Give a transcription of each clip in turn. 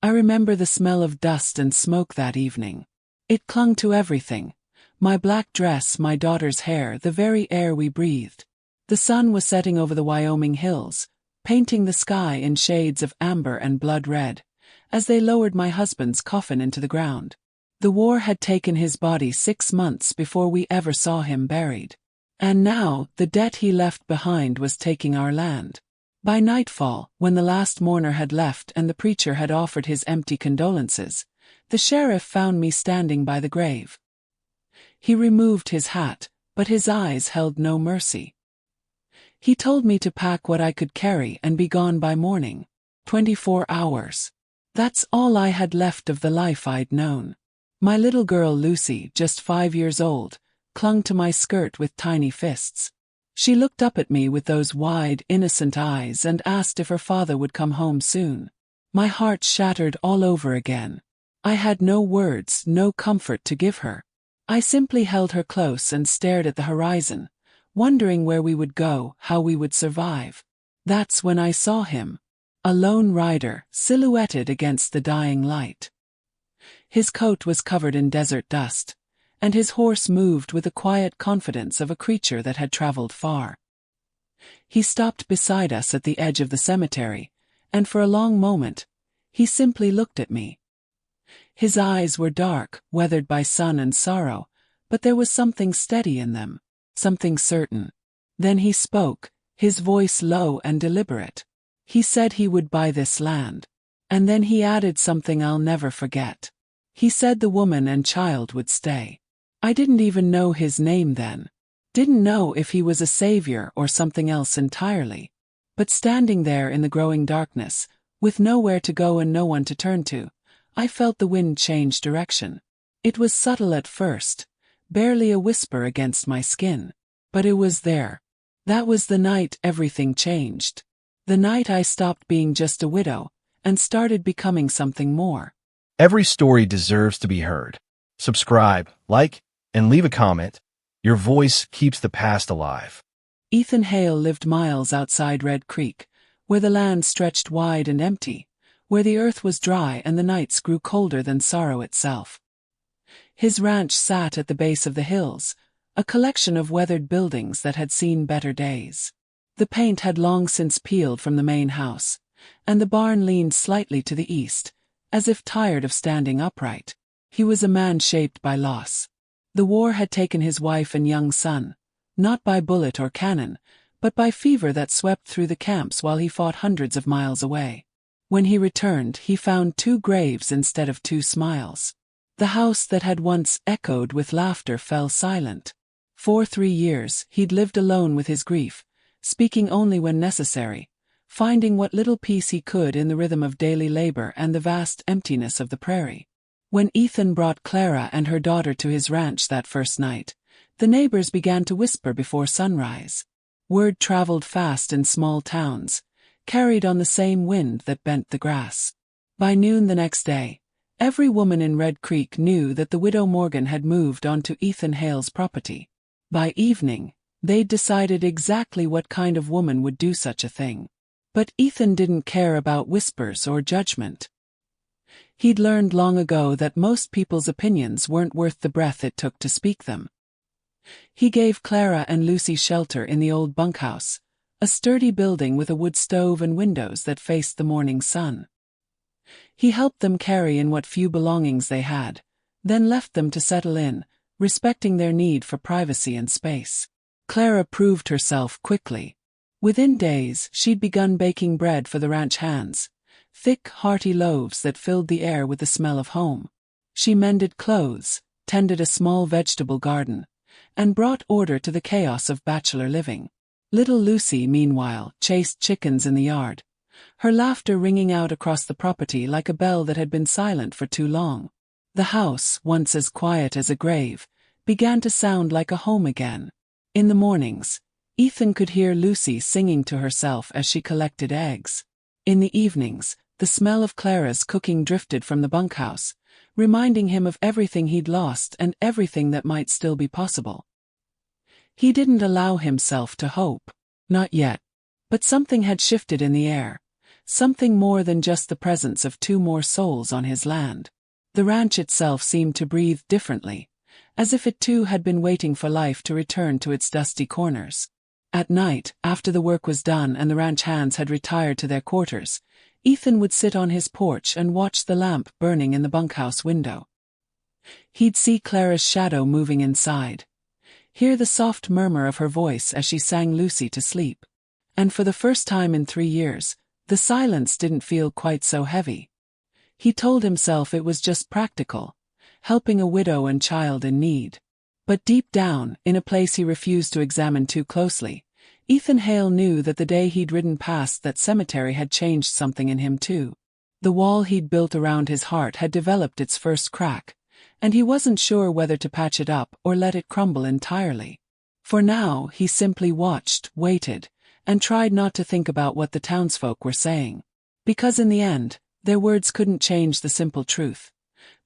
I remember the smell of dust and smoke that evening. It clung to everything. My black dress, my daughter's hair, the very air we breathed. The sun was setting over the Wyoming hills, painting the sky in shades of amber and blood red, as they lowered my husband's coffin into the ground. The war had taken his body 6 months before we ever saw him buried. And now, the debt he left behind was taking our land. By nightfall, when the last mourner had left and the preacher had offered his empty condolences, the sheriff found me standing by the grave. He removed his hat, but his eyes held no mercy. He told me to pack what I could carry and be gone by morning. 24 hours. That's all I had left of the life I'd known. My little girl Lucy, just 5 years old, clung to my skirt with tiny fists. She looked up at me with those wide, innocent eyes and asked if her father would come home soon. My heart shattered all over again. I had no words, no comfort to give her. I simply held her close and stared at the horizon, wondering where we would go, how we would survive. That's when I saw him. A lone rider, silhouetted against the dying light. His coat was covered in desert dust, and his horse moved with the quiet confidence of a creature that had traveled far. He stopped beside us at the edge of the cemetery, and for a long moment, he simply looked at me. His eyes were dark, weathered by sun and sorrow, but there was something steady in them, something certain. Then he spoke, his voice low and deliberate. He said he would buy this land. And then he added something I'll never forget. He said the woman and child would stay. I didn't even know his name then. Didn't know if he was a savior or something else entirely. But standing there in the growing darkness, with nowhere to go and no one to turn to, I felt the wind change direction. It was subtle at first, barely a whisper against my skin. But it was there. That was the night everything changed. The night I stopped being just a widow and started becoming something more. Every story deserves to be heard. Subscribe, like, and leave a comment. Your voice keeps the past alive. Ethan Hale lived miles outside Red Creek, where the land stretched wide and empty, where the earth was dry and the nights grew colder than sorrow itself. His ranch sat at the base of the hills, a collection of weathered buildings that had seen better days. The paint had long since peeled from the main house, and the barn leaned slightly to the east, as if tired of standing upright. He was a man shaped by loss. The war had taken his wife and young son, not by bullet or cannon, but by fever that swept through the camps while he fought hundreds of miles away. When he returned, he found 2 graves instead of 2 smiles. The house that had once echoed with laughter fell silent. For 3 years, he'd lived alone with his grief, speaking only when necessary, finding what little peace he could in the rhythm of daily labor and the vast emptiness of the prairie. When Ethan brought Clara and her daughter to his ranch that first night, the neighbors began to whisper before sunrise. Word traveled fast in small towns, carried on the same wind that bent the grass. By noon the next day, every woman in Red Creek knew that the widow Morgan had moved onto Ethan Hale's property. By evening, they'd decided exactly what kind of woman would do such a thing. But Ethan didn't care about whispers or judgment. He'd learned long ago that most people's opinions weren't worth the breath it took to speak them. He gave Clara and Lucy shelter in the old bunkhouse, a sturdy building with a wood stove and windows that faced the morning sun. He helped them carry in what few belongings they had, then left them to settle in, respecting their need for privacy and space. Clara proved herself quickly. Within days, she'd begun baking bread for the ranch hands, thick, hearty loaves that filled the air with the smell of home. She mended clothes, tended a small vegetable garden, and brought order to the chaos of bachelor living. Little Lucy, meanwhile, chased chickens in the yard, her laughter ringing out across the property like a bell that had been silent for too long. The house, once as quiet as a grave, began to sound like a home again. In the mornings, Ethan could hear Lucy singing to herself as she collected eggs. In the evenings, the smell of Clara's cooking drifted from the bunkhouse, reminding him of everything he'd lost and everything that might still be possible. He didn't allow himself to hope. Not yet. But something had shifted in the air, something more than just the presence of two more souls on his land. The ranch itself seemed to breathe differently, as if it too had been waiting for life to return to its dusty corners. At night, after the work was done and the ranch hands had retired to their quarters, Ethan would sit on his porch and watch the lamp burning in the bunkhouse window. He'd see Clara's shadow moving inside, hear the soft murmur of her voice as she sang Lucy to sleep. And for the first time in 3 years, the silence didn't feel quite so heavy. He told himself it was just practical, helping a widow and child in need. But deep down, in a place he refused to examine too closely, Ethan Hale knew that the day he'd ridden past that cemetery had changed something in him too. The wall he'd built around his heart had developed its first crack, and he wasn't sure whether to patch it up or let it crumble entirely. For now, he simply watched, waited, and tried not to think about what the townsfolk were saying. Because in the end, their words couldn't change the simple truth.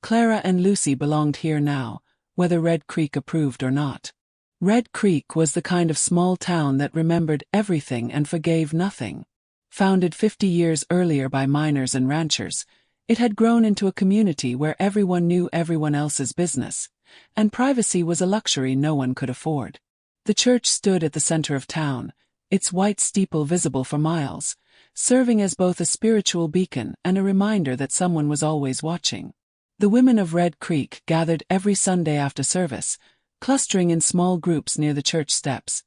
Clara and Lucy belonged here now, whether Red Creek approved or not. Red Creek was the kind of small town that remembered everything and forgave nothing. Founded 50 years earlier by miners and ranchers, it had grown into a community where everyone knew everyone else's business, and privacy was a luxury no one could afford. The church stood at the center of town, its white steeple visible for miles, serving as both a spiritual beacon and a reminder that someone was always watching. The women of Red Creek gathered every Sunday after service, clustering in small groups near the church steps,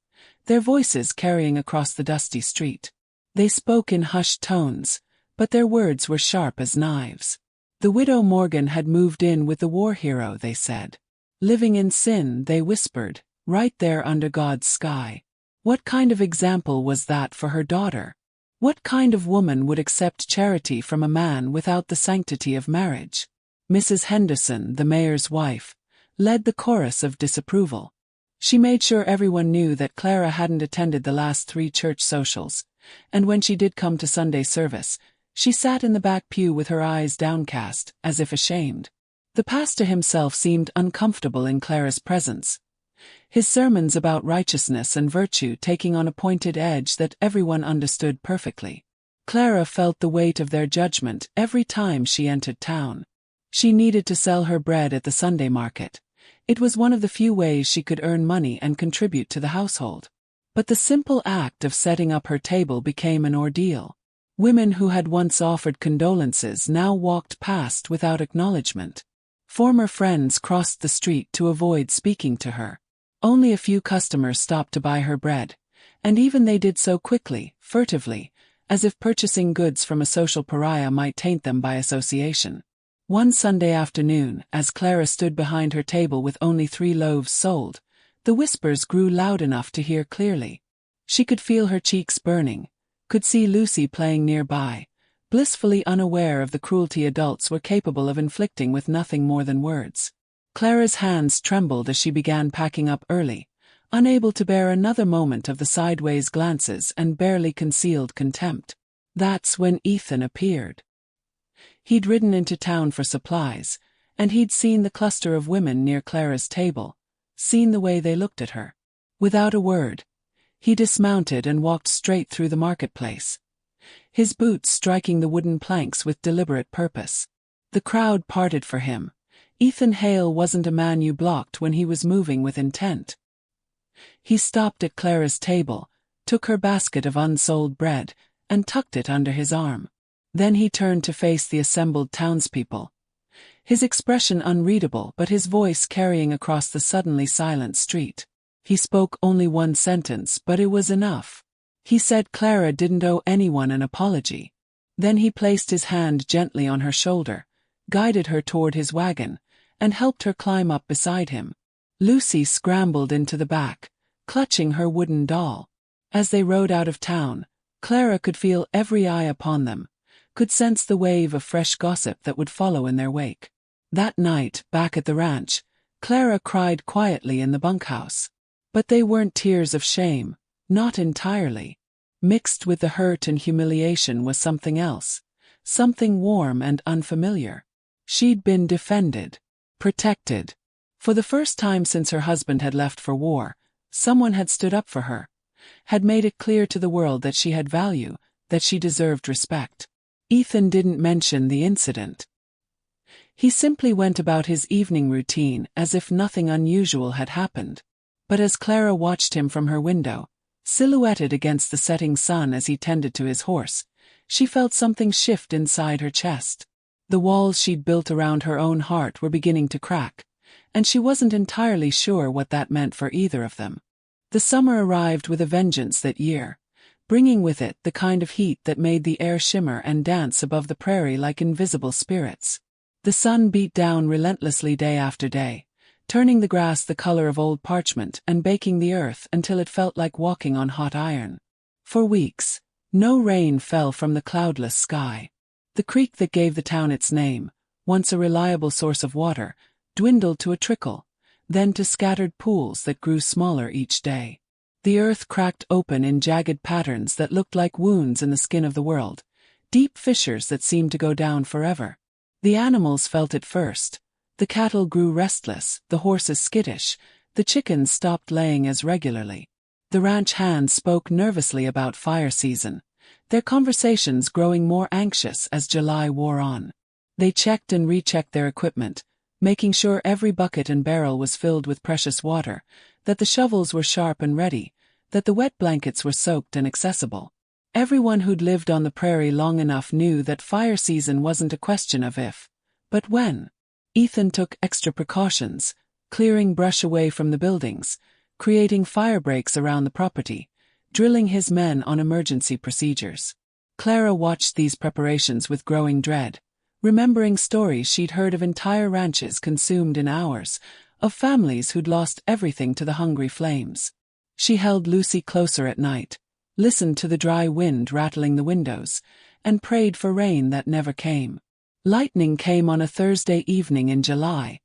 their voices carrying across the dusty street. They spoke in hushed tones, but their words were sharp as knives. The widow Morgan had moved in with the war hero, they said. Living in sin, they whispered, right there under God's sky. What kind of example was that for her daughter? What kind of woman would accept charity from a man without the sanctity of marriage? Mrs. Henderson, the mayor's wife, led the chorus of disapproval. She made sure everyone knew that Clara hadn't attended the last 3 church socials, and when she did come to Sunday service, she sat in the back pew with her eyes downcast, as if ashamed. The pastor himself seemed uncomfortable in Clara's presence, his sermons about righteousness and virtue taking on a pointed edge that everyone understood perfectly. Clara felt the weight of their judgment every time she entered town. She needed to sell her bread at the Sunday market. It was one of the few ways she could earn money and contribute to the household. But the simple act of setting up her table became an ordeal. Women who had once offered condolences now walked past without acknowledgement. Former friends crossed the street to avoid speaking to her. Only a few customers stopped to buy her bread, and even they did so quickly, furtively, as if purchasing goods from a social pariah might taint them by association. One Sunday afternoon, as Clara stood behind her table with only 3 loaves sold, the whispers grew loud enough to hear clearly. She could feel her cheeks burning, could see Lucy playing nearby, blissfully unaware of the cruelty adults were capable of inflicting with nothing more than words. Clara's hands trembled as she began packing up early, unable to bear another moment of the sideways glances and barely concealed contempt. That's when Ethan appeared. He'd ridden into town for supplies, and he'd seen the cluster of women near Clara's table, seen the way they looked at her. Without a word, he dismounted and walked straight through the marketplace, his boots striking the wooden planks with deliberate purpose. The crowd parted for him. Ethan Hale wasn't a man you blocked when he was moving with intent. He stopped at Clara's table, took her basket of unsold bread, and tucked it under his arm. Then he turned to face the assembled townspeople, his expression unreadable but his voice carrying across the suddenly silent street. He spoke only one sentence, but it was enough. He said Clara didn't owe anyone an apology. Then he placed his hand gently on her shoulder, guided her toward his wagon, and helped her climb up beside him. Lucy scrambled into the back, clutching her wooden doll. As they rode out of town, Clara could feel every eye upon them, could sense the wave of fresh gossip that would follow in their wake. That night, back at the ranch, Clara cried quietly in the bunkhouse. But they weren't tears of shame, not entirely. Mixed with the hurt and humiliation was something else, something warm and unfamiliar. She'd been defended, protected. For the first time since her husband had left for war, someone had stood up for her, had made it clear to the world that she had value, that she deserved respect. Ethan didn't mention the incident. He simply went about his evening routine as if nothing unusual had happened. But as Clara watched him from her window, silhouetted against the setting sun as he tended to his horse, she felt something shift inside her chest. The walls she'd built around her own heart were beginning to crack, and she wasn't entirely sure what that meant for either of them. The summer arrived with a vengeance that year, bringing with it the kind of heat that made the air shimmer and dance above the prairie like invisible spirits. The sun beat down relentlessly day after day, turning the grass the color of old parchment and baking the earth until it felt like walking on hot iron. For weeks, no rain fell from the cloudless sky. The creek that gave the town its name, once a reliable source of water, dwindled to a trickle, then to scattered pools that grew smaller each day. The earth cracked open in jagged patterns that looked like wounds in the skin of the world, deep fissures that seemed to go down forever. The animals felt it first. The cattle grew restless, the horses skittish, the chickens stopped laying as regularly. The ranch hands spoke nervously about fire season, their conversations growing more anxious as July wore on. They checked and rechecked their equipment, making sure every bucket and barrel was filled with precious water, that the shovels were sharp and ready, that the wet blankets were soaked and accessible. Everyone who'd lived on the prairie long enough knew that fire season wasn't a question of if, but when. Ethan took extra precautions, clearing brush away from the buildings, creating fire breaks around the property, drilling his men on emergency procedures. Clara watched these preparations with growing dread, remembering stories she'd heard of entire ranches consumed in hours, of families who'd lost everything to the hungry flames. She held Lucy closer at night, listened to the dry wind rattling the windows, and prayed for rain that never came. Lightning came on a Thursday evening in July,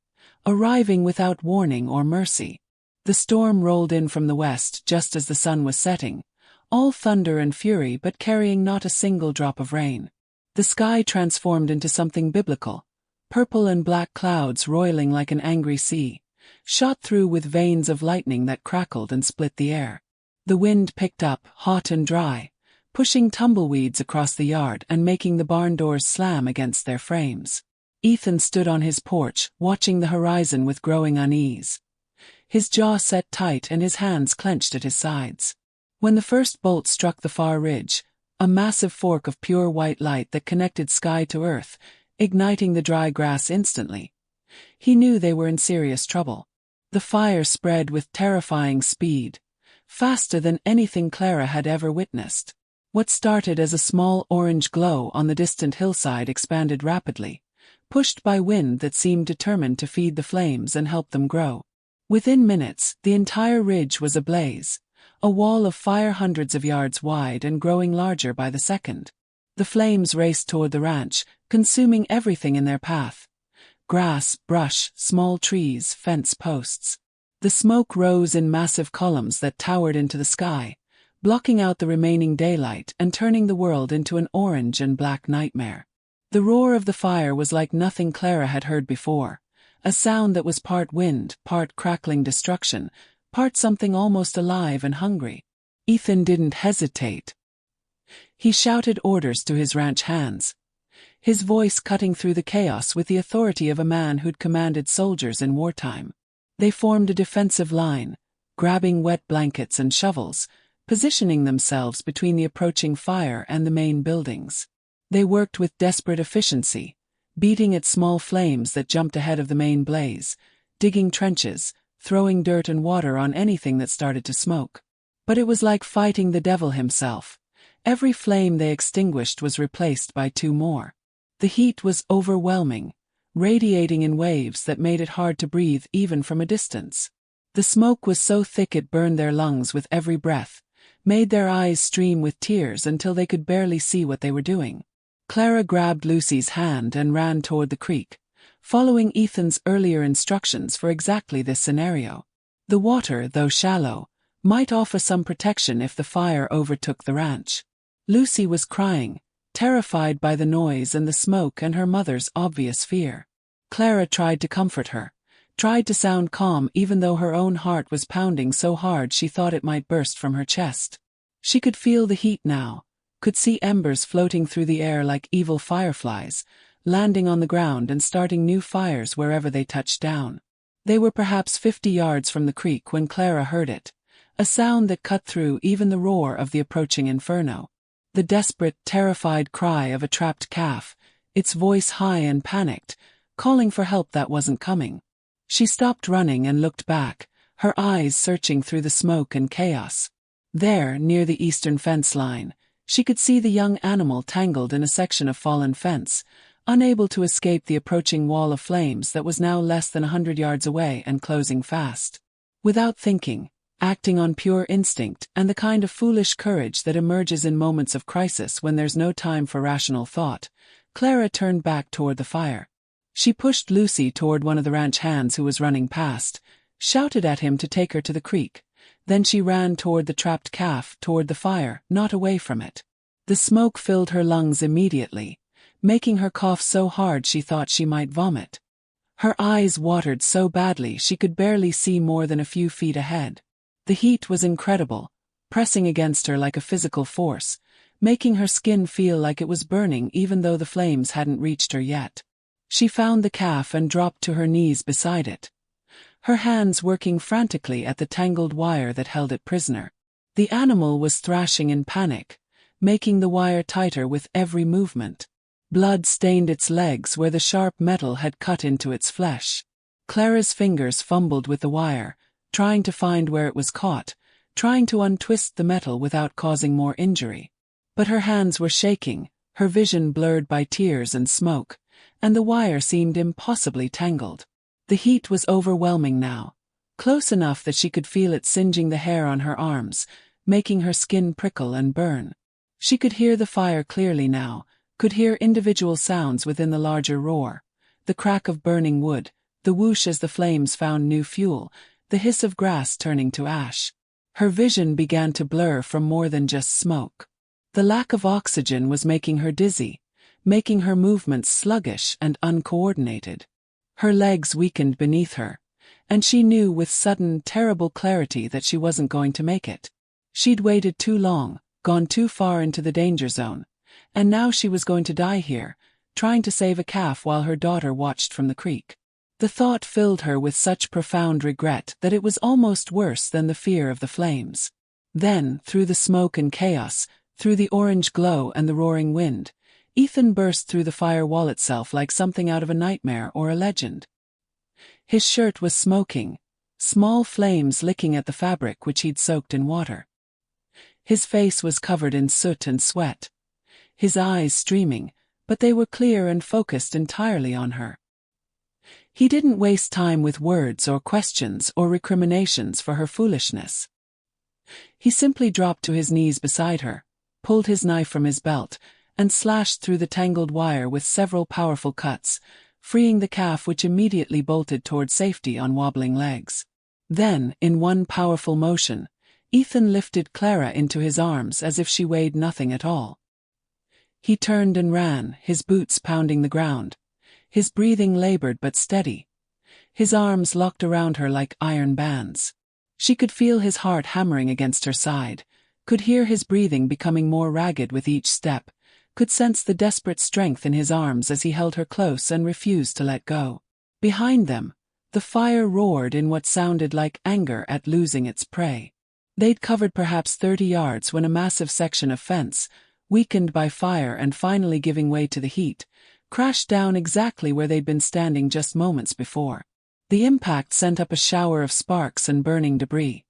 arriving without warning or mercy. The storm rolled in from the west just as the sun was setting, all thunder and fury but carrying not a single drop of rain. The sky transformed into something biblical, purple and black clouds roiling like an angry sea, shot through with veins of lightning that crackled and split the air. The wind picked up, hot and dry, pushing tumbleweeds across the yard and making the barn doors slam against their frames. Ethan stood on his porch, watching the horizon with growing unease. His jaw set tight and his hands clenched at his sides. When the first bolt struck the far ridge, a massive fork of pure white light that connected sky to earth, igniting the dry grass instantly, he knew they were in serious trouble. The fire spread with terrifying speed, faster than anything Clara had ever witnessed. What started as a small orange glow on the distant hillside expanded rapidly, pushed by wind that seemed determined to feed the flames and help them grow. Within minutes, the entire ridge was ablaze, a wall of fire hundreds of yards wide and growing larger by the second. The flames raced toward the ranch, consuming everything in their path: grass, brush, small trees, fence posts. The smoke rose in massive columns that towered into the sky, blocking out the remaining daylight and turning the world into an orange and black nightmare. The roar of the fire was like nothing Clara had heard before, a sound that was part wind, part crackling destruction, part something almost alive and hungry. Ethan didn't hesitate. He shouted orders to his ranch hands, his voice cutting through the chaos with the authority of a man who'd commanded soldiers in wartime. They formed a defensive line, grabbing wet blankets and shovels, positioning themselves between the approaching fire and the main buildings. They worked with desperate efficiency, beating at small flames that jumped ahead of the main blaze, digging trenches, throwing dirt and water on anything that started to smoke. But it was like fighting the devil himself. Every flame they extinguished was replaced by two more. The heat was overwhelming, radiating in waves that made it hard to breathe even from a distance. The smoke was so thick it burned their lungs with every breath, made their eyes stream with tears until they could barely see what they were doing. Clara grabbed Lucy's hand and ran toward the creek, following Ethan's earlier instructions for exactly this scenario. The water, though shallow, might offer some protection if the fire overtook the ranch. Lucy was crying, terrified by the noise and the smoke and her mother's obvious fear. Clara tried to comfort her, tried to sound calm even though her own heart was pounding so hard she thought it might burst from her chest. She could feel the heat now, could see embers floating through the air like evil fireflies, landing on the ground and starting new fires wherever they touched down. They were perhaps 50 yards from the creek when Clara heard it, a sound that cut through even the roar of the approaching inferno. The desperate, terrified cry of a trapped calf, its voice high and panicked, calling for help that wasn't coming. She stopped running and looked back, her eyes searching through the smoke and chaos. There, near the eastern fence line, she could see the young animal tangled in a section of fallen fence, unable to escape the approaching wall of flames that was now less than 100 yards away and closing fast. Without thinking, acting on pure instinct and the kind of foolish courage that emerges in moments of crisis when there's no time for rational thought, Clara turned back toward the fire. She pushed Lucy toward one of the ranch hands who was running past, shouted at him to take her to the creek. Then she ran toward the trapped calf, toward the fire, not away from it. The smoke filled her lungs immediately, making her cough so hard she thought she might vomit. Her eyes watered so badly she could barely see more than a few feet ahead. The heat was incredible, pressing against her like a physical force, making her skin feel like it was burning even though the flames hadn't reached her yet. She found the calf and dropped to her knees beside it, her hands working frantically at the tangled wire that held it prisoner. The animal was thrashing in panic, making the wire tighter with every movement. Blood stained its legs where the sharp metal had cut into its flesh. Clara's fingers fumbled with the wire, trying to find where it was caught, trying to untwist the metal without causing more injury. But her hands were shaking, her vision blurred by tears and smoke, and the wire seemed impossibly tangled. The heat was overwhelming now, close enough that she could feel it singeing the hair on her arms, making her skin prickle and burn. She could hear the fire clearly now, could hear individual sounds within the larger roar, the crack of burning wood, the whoosh as the flames found new fuel, the hiss of grass turning to ash. Her vision began to blur from more than just smoke. The lack of oxygen was making her dizzy, making her movements sluggish and uncoordinated. Her legs weakened beneath her, and she knew with sudden, terrible clarity that she wasn't going to make it. She'd waited too long, gone too far into the danger zone, and now she was going to die here, trying to save a calf while her daughter watched from the creek. The thought filled her with such profound regret that it was almost worse than the fear of the flames. Then, through the smoke and chaos, through the orange glow and the roaring wind, Ethan burst through the fire wall itself like something out of a nightmare or a legend. His shirt was smoking, small flames licking at the fabric which he'd soaked in water. His face was covered in soot and sweat, his eyes streaming, but they were clear and focused entirely on her. He didn't waste time with words or questions or recriminations for her foolishness. He simply dropped to his knees beside her, pulled his knife from his belt, and slashed through the tangled wire with several powerful cuts, freeing the calf which immediately bolted toward safety on wobbling legs. Then, in one powerful motion, Ethan lifted Clara into his arms as if she weighed nothing at all. He turned and ran, his boots pounding the ground, his breathing labored but steady, his arms locked around her like iron bands. She could feel his heart hammering against her side, could hear his breathing becoming more ragged with each step, could sense the desperate strength in his arms as he held her close and refused to let go. Behind them, the fire roared in what sounded like anger at losing its prey. They'd covered perhaps 30 yards when a massive section of fence, weakened by fire and finally giving way to the heat, crashed down exactly where they'd been standing just moments before. The impact sent up a shower of sparks and burning debris,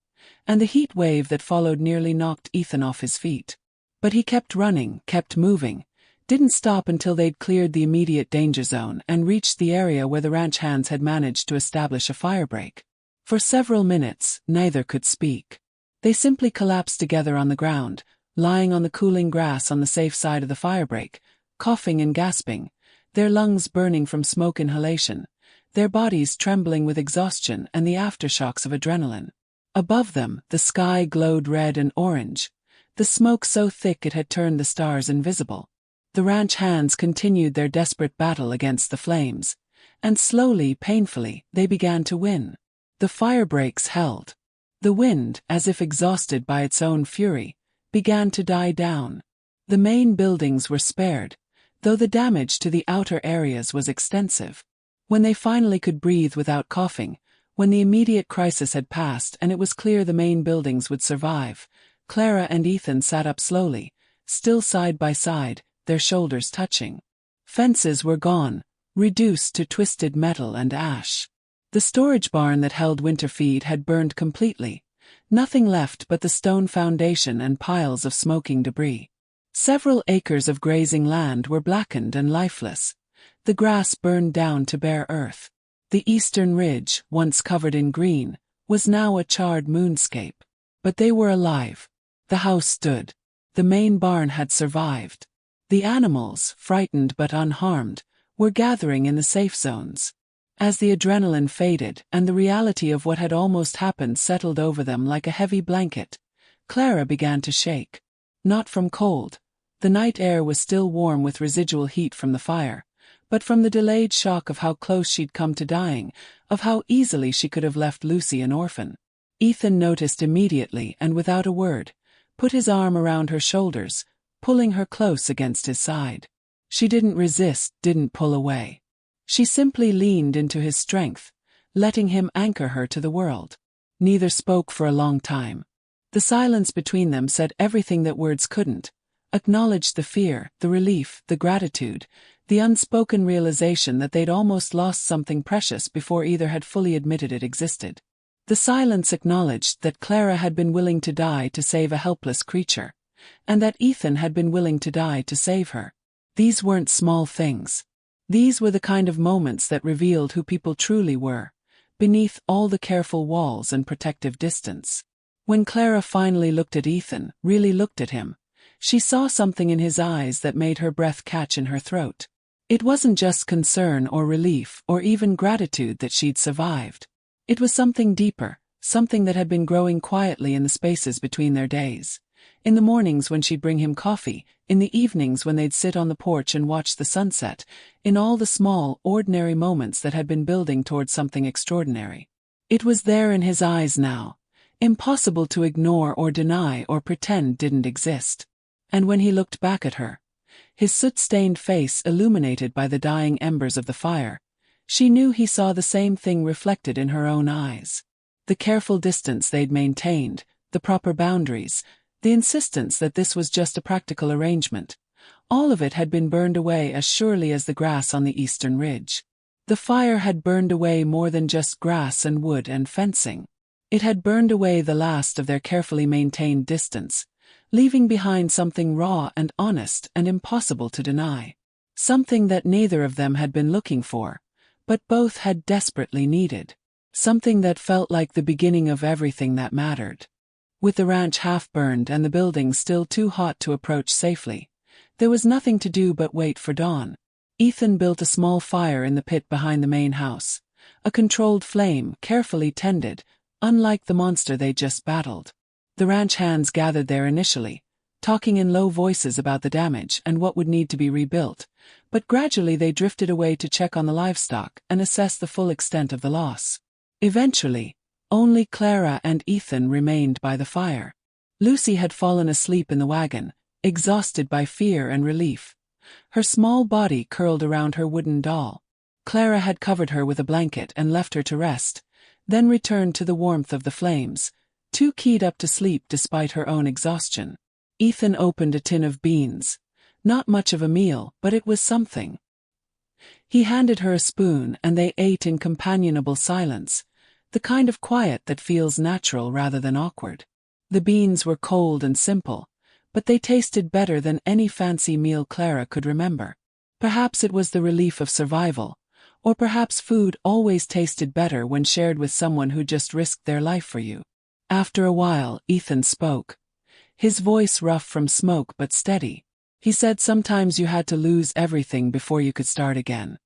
and the heat wave that followed nearly knocked Ethan off his feet. But he kept running, kept moving, didn't stop until they'd cleared the immediate danger zone and reached the area where the ranch hands had managed to establish a firebreak. For several minutes, neither could speak. They simply collapsed together on the ground, lying on the cooling grass on the safe side of the firebreak, coughing and gasping, their lungs burning from smoke inhalation, their bodies trembling with exhaustion and the aftershocks of adrenaline. Above them, the sky glowed red and orange, the smoke so thick it had turned the stars invisible. The ranch hands continued their desperate battle against the flames, and slowly, painfully, they began to win. The firebreaks held. The wind, as if exhausted by its own fury, began to die down. The main buildings were spared, though the damage to the outer areas was extensive. When they finally could breathe without coughing, when the immediate crisis had passed and it was clear the main buildings would survive, Clara and Ethan sat up slowly, still side by side, their shoulders touching. Fences were gone, reduced to twisted metal and ash. The storage barn that held winter feed had burned completely, nothing left but the stone foundation and piles of smoking debris. Several acres of grazing land were blackened and lifeless, the grass burned down to bare earth. The eastern ridge, once covered in green, was now a charred moonscape. But they were alive. The house stood. The main barn had survived. The animals, frightened but unharmed, were gathering in the safe zones. As the adrenaline faded and the reality of what had almost happened settled over them like a heavy blanket, Clara began to shake. Not from cold. The night air was still warm with residual heat from the fire, but from the delayed shock of how close she'd come to dying, of how easily she could have left Lucy an orphan. Ethan noticed immediately and without a word, put his arm around her shoulders, pulling her close against his side. She didn't resist, didn't pull away. She simply leaned into his strength, letting him anchor her to the world. Neither spoke for a long time. The silence between them said everything that words couldn't, acknowledged the fear, the relief, the gratitude, the unspoken realization that they'd almost lost something precious before either had fully admitted it existed. The silence acknowledged that Clara had been willing to die to save a helpless creature, and that Ethan had been willing to die to save her. These weren't small things. These were the kind of moments that revealed who people truly were, beneath all the careful walls and protective distance. When Clara finally looked at Ethan, really looked at him, she saw something in his eyes that made her breath catch in her throat. It wasn't just concern or relief or even gratitude that she'd survived. It was something deeper, something that had been growing quietly in the spaces between their days. In the mornings when she'd bring him coffee, in the evenings when they'd sit on the porch and watch the sunset, in all the small, ordinary moments that had been building toward something extraordinary. It was there in his eyes now, impossible to ignore or deny or pretend didn't exist. And when he looked back at her, his soot-stained face illuminated by the dying embers of the fire, she knew he saw the same thing reflected in her own eyes. The careful distance they'd maintained, the proper boundaries, the insistence that this was just a practical arrangement, all of it had been burned away as surely as the grass on the eastern ridge. The fire had burned away more than just grass and wood and fencing. It had burned away the last of their carefully maintained distance, leaving behind something raw and honest and impossible to deny. Something that neither of them had been looking for, but both had desperately needed. Something that felt like the beginning of everything that mattered. With the ranch half burned and the building still too hot to approach safely, there was nothing to do but wait for dawn. Ethan built a small fire in the pit behind the main house, a controlled flame, carefully tended, unlike the monster they'd just battled. The ranch hands gathered there initially, talking in low voices about the damage and what would need to be rebuilt, but gradually they drifted away to check on the livestock and assess the full extent of the loss. Eventually, only Clara and Ethan remained by the fire. Lucy had fallen asleep in the wagon, exhausted by fear and relief, her small body curled around her wooden doll. Clara had covered her with a blanket and left her to rest, then returned to the warmth of the flames, too keyed up to sleep despite her own exhaustion. Ethan opened a tin of beans. Not much of a meal, but it was something. He handed her a spoon and they ate in companionable silence, the kind of quiet that feels natural rather than awkward. The beans were cold and simple, but they tasted better than any fancy meal Clara could remember. Perhaps it was the relief of survival, or perhaps food always tasted better when shared with someone who just risked their life for you. After a while, Ethan spoke. His voice rough from smoke but steady. He said sometimes you had to lose everything before you could start again.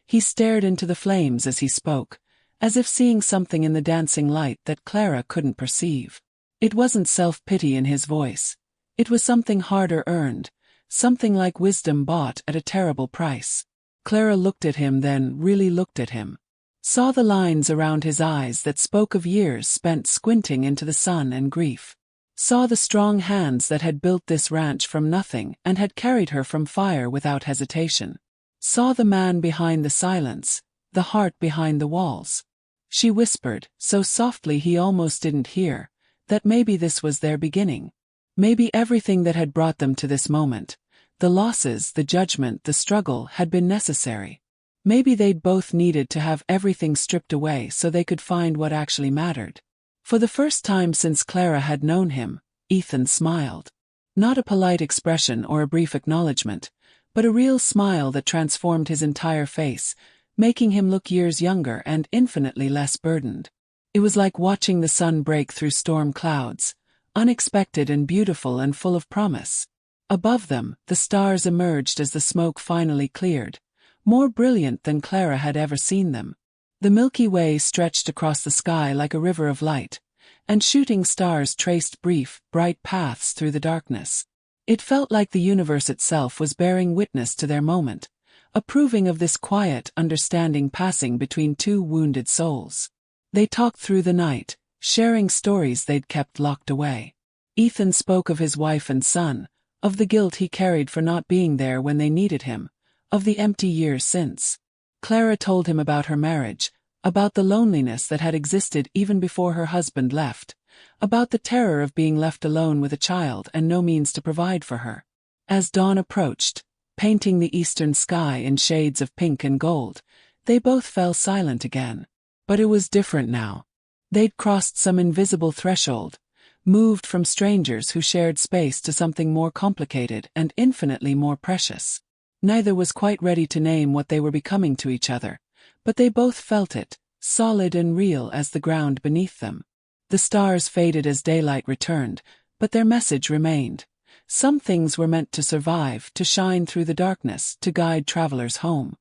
He stared into the flames as he spoke, as if seeing something in the dancing light that Clara couldn't perceive. It wasn't self-pity in his voice. It was something harder earned, something like wisdom bought at a terrible price. Clara looked at him, then really looked at him. Saw the lines around his eyes that spoke of years spent squinting into the sun and grief. Saw the strong hands that had built this ranch from nothing and had carried her from fire without hesitation. Saw the man behind the silence, the heart behind the walls. She whispered, so softly he almost didn't hear, that maybe this was their beginning. Maybe everything that had brought them to this moment, the losses, the judgment, the struggle, had been necessary. Maybe they'd both needed to have everything stripped away so they could find what actually mattered. For the first time since Clara had known him, Ethan smiled. Not a polite expression or a brief acknowledgement, but a real smile that transformed his entire face, making him look years younger and infinitely less burdened. It was like watching the sun break through storm clouds, unexpected and beautiful and full of promise. Above them, the stars emerged as the smoke finally cleared, more brilliant than Clara had ever seen them. The Milky Way stretched across the sky like a river of light, and shooting stars traced brief, bright paths through the darkness. It felt like the universe itself was bearing witness to their moment, approving of this quiet understanding passing between two wounded souls. They talked through the night, sharing stories they'd kept locked away. Ethan spoke of his wife and son, of the guilt he carried for not being there when they needed him, of the empty years since. Clara told him about her marriage, about the loneliness that had existed even before her husband left, about the terror of being left alone with a child and no means to provide for her. As dawn approached, painting the eastern sky in shades of pink and gold, they both fell silent again. But it was different now. They'd crossed some invisible threshold, moved from strangers who shared space to something more complicated and infinitely more precious. Neither was quite ready to name what they were becoming to each other, but they both felt it, solid and real as the ground beneath them. The stars faded as daylight returned, but their message remained. Some things were meant to survive, to shine through the darkness, to guide travelers home.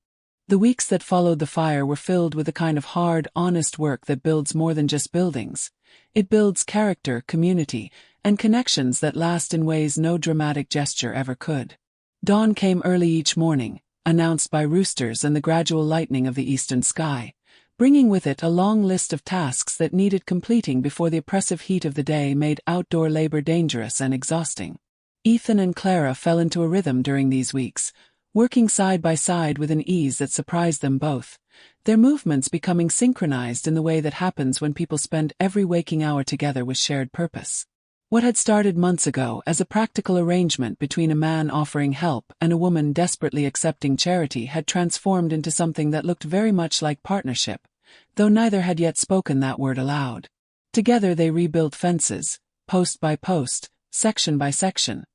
The weeks that followed the fire were filled with the kind of hard, honest work that builds more than just buildings. It builds character, community, and connections that last in ways no dramatic gesture ever could. Dawn came early each morning, announced by roosters and the gradual lightening of the eastern sky, bringing with it a long list of tasks that needed completing before the oppressive heat of the day made outdoor labor dangerous and exhausting. Ethan and Clara fell into a rhythm during these weeks, working side by side with an ease that surprised them both, their movements becoming synchronized in the way that happens when people spend every waking hour together with shared purpose. What had started months ago as a practical arrangement between a man offering help and a woman desperately accepting charity had transformed into something that looked very much like partnership, though neither had yet spoken that word aloud. Together they rebuilt fences, post by post, section by section,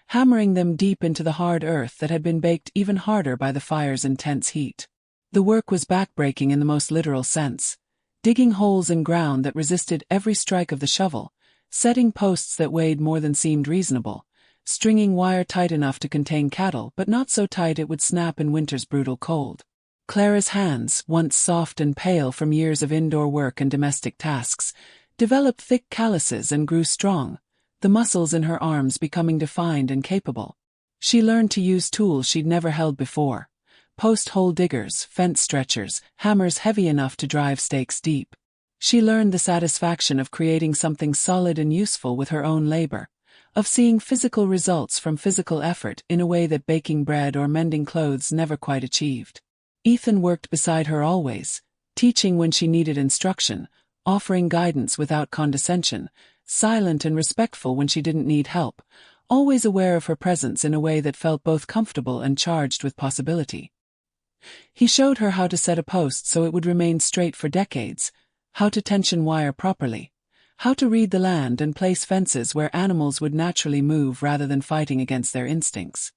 hammering them deep into the hard earth that had been baked even harder by the fire's intense heat. The work was backbreaking in the most literal sense, digging holes in ground that resisted every strike of the shovel, setting posts that weighed more than seemed reasonable, stringing wire tight enough to contain cattle but not so tight it would snap in winter's brutal cold. Clara's hands, once soft and pale from years of indoor work and domestic tasks, developed thick calluses and grew strong, the muscles in her arms becoming defined and capable. She learned to use tools she'd never held before: post-hole diggers, fence stretchers, hammers heavy enough to drive stakes deep. She learned the satisfaction of creating something solid and useful with her own labor, of seeing physical results from physical effort in a way that baking bread or mending clothes never quite achieved. Ethan worked beside her always, teaching when she needed instruction, offering guidance without condescension, silent and respectful when she didn't need help, always aware of her presence in a way that felt both comfortable and charged with possibility. He showed her how to set a post so it would remain straight for decades, how to tension wire properly, how to read the land and place fences where animals would naturally move rather than fighting against their instincts.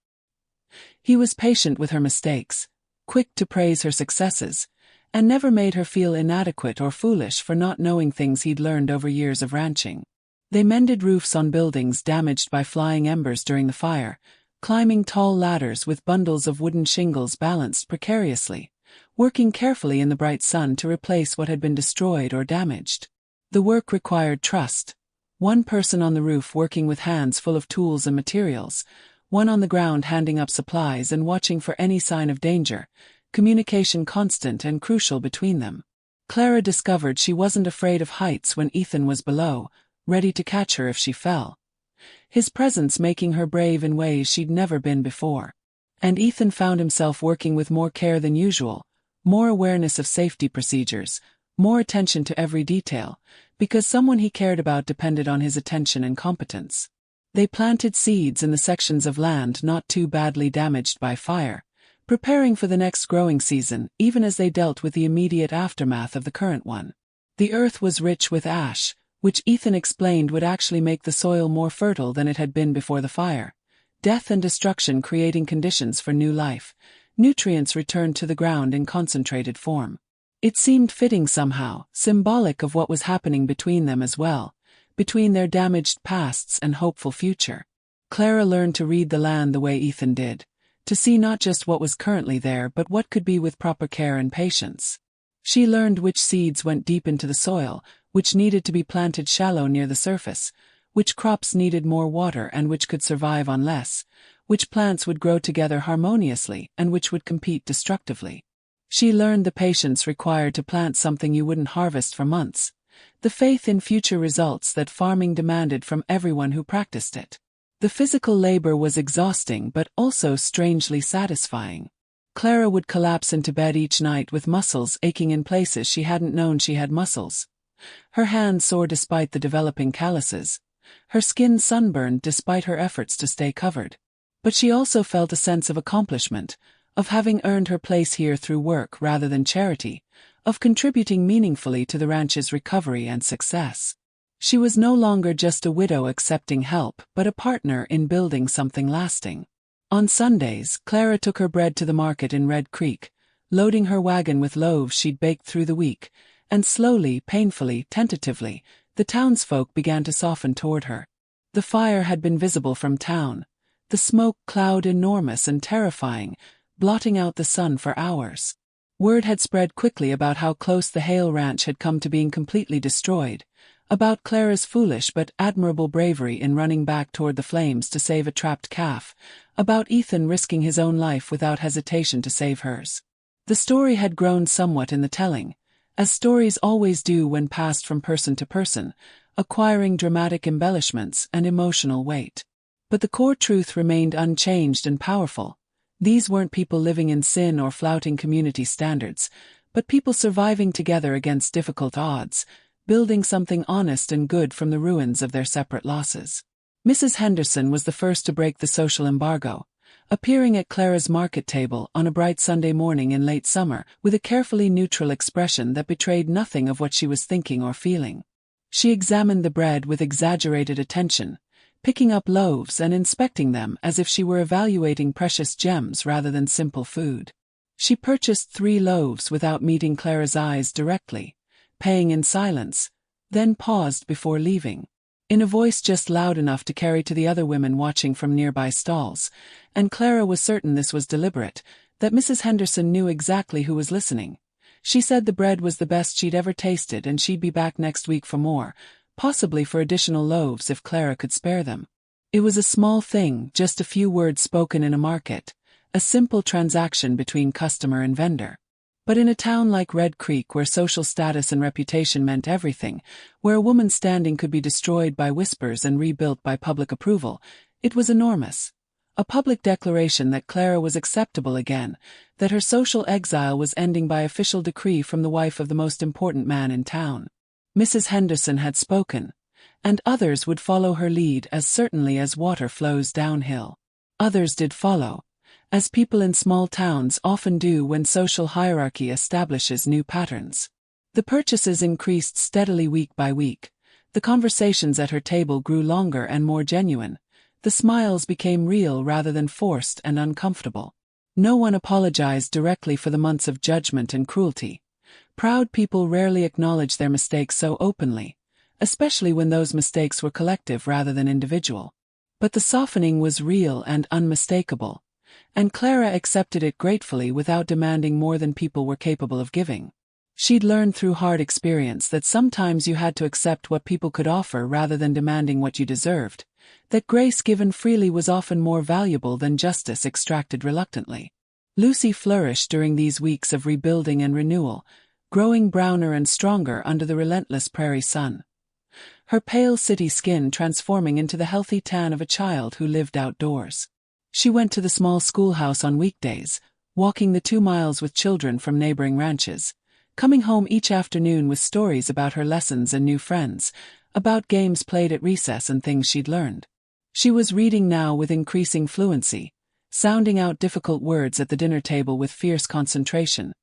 He was patient with her mistakes, quick to praise her successes, and never made her feel inadequate or foolish for not knowing things he'd learned over years of ranching. They mended roofs on buildings damaged by flying embers during the fire, climbing tall ladders with bundles of wooden shingles balanced precariously, working carefully in the bright sun to replace what had been destroyed or damaged. The work required trust. One person on the roof working with hands full of tools and materials, one on the ground handing up supplies and watching for any sign of danger, communication constant and crucial between them. Clara discovered she wasn't afraid of heights when Ethan was below, ready to catch her if she fell. His presence making her brave in ways she'd never been before. And Ethan found himself working with more care than usual, more awareness of safety procedures, more attention to every detail, because someone he cared about depended on his attention and competence. They planted seeds in the sections of land not too badly damaged by fire, preparing for the next growing season even as they dealt with the immediate aftermath of the current one. The earth was rich with ash, which Ethan explained would actually make the soil more fertile than it had been before the fire. Death and destruction creating conditions for new life, nutrients returned to the ground in concentrated form. It seemed fitting somehow, symbolic of what was happening between them as well, between their damaged pasts and hopeful future. Clara learned to read the land the way Ethan did, to see not just what was currently there but what could be with proper care and patience. She learned which seeds went deep into the soil, which needed to be planted shallow near the surface, which crops needed more water and which could survive on less, which plants would grow together harmoniously and which would compete destructively. She learned the patience required to plant something you wouldn't harvest for months, the faith in future results that farming demanded from everyone who practiced it. The physical labor was exhausting but also strangely satisfying. Clara would collapse into bed each night with muscles aching in places she hadn't known she had muscles. Her hands sore despite the developing calluses, her skin sunburned despite her efforts to stay covered. But she also felt a sense of accomplishment, of having earned her place here through work rather than charity, of contributing meaningfully to the ranch's recovery and success. She was no longer just a widow accepting help but a partner in building something lasting. On Sundays, Clara took her bread to the market in Red Creek, loading her wagon with loaves she'd baked through the week, and slowly, painfully, tentatively, the townsfolk began to soften toward her. The fire had been visible from town, the smoke cloud enormous and terrifying, blotting out the sun for hours. Word had spread quickly about how close the Hale ranch had come to being completely destroyed, about Clara's foolish but admirable bravery in running back toward the flames to save a trapped calf, about Ethan risking his own life without hesitation to save hers. The story had grown somewhat in the telling, as stories always do when passed from person to person, acquiring dramatic embellishments and emotional weight. But the core truth remained unchanged and powerful. These weren't people living in sin or flouting community standards, but people surviving together against difficult odds, building something honest and good from the ruins of their separate losses. Mrs. Henderson was the first to break the social embargo, appearing at Clara's market table on a bright Sunday morning in late summer with a carefully neutral expression that betrayed nothing of what she was thinking or feeling. She examined the bread with exaggerated attention, picking up loaves and inspecting them as if she were evaluating precious gems rather than simple food. She purchased 3 loaves without meeting Clara's eyes directly, paying in silence, then paused before leaving, in a voice just loud enough to carry to the other women watching from nearby stalls, and Clara was certain this was deliberate, that Mrs. Henderson knew exactly who was listening. She said the bread was the best she'd ever tasted and she'd be back next week for more, possibly for additional loaves if Clara could spare them. It was a small thing, just a few words spoken in a market, a simple transaction between customer and vendor. But in a town like Red Creek where social status and reputation meant everything, where a woman's standing could be destroyed by whispers and rebuilt by public approval, it was enormous. A public declaration that Clara was acceptable again, that her social exile was ending by official decree from the wife of the most important man in town. Mrs. Henderson had spoken, and others would follow her lead as certainly as water flows downhill. Others did follow, as people in small towns often do when social hierarchy establishes new patterns. The purchases increased steadily week by week, the conversations at her table grew longer and more genuine, the smiles became real rather than forced and uncomfortable. No one apologized directly for the months of judgment and cruelty. Proud people rarely acknowledge their mistakes so openly, especially when those mistakes were collective rather than individual. But the softening was real and unmistakable, and Clara accepted it gratefully without demanding more than people were capable of giving. She'd learned through hard experience that sometimes you had to accept what people could offer rather than demanding what you deserved, that grace given freely was often more valuable than justice extracted reluctantly. Lucy flourished during these weeks of rebuilding and renewal, growing browner and stronger under the relentless prairie sun. her pale city skin transforming into the healthy tan of a child who lived outdoors. She went to the small schoolhouse on weekdays, walking the 2 miles with children from neighboring ranches, coming home each afternoon with stories about her lessons and new friends, about games played at recess and things she'd learned. She was reading now with increasing fluency, sounding out difficult words at the dinner table with fierce concentration,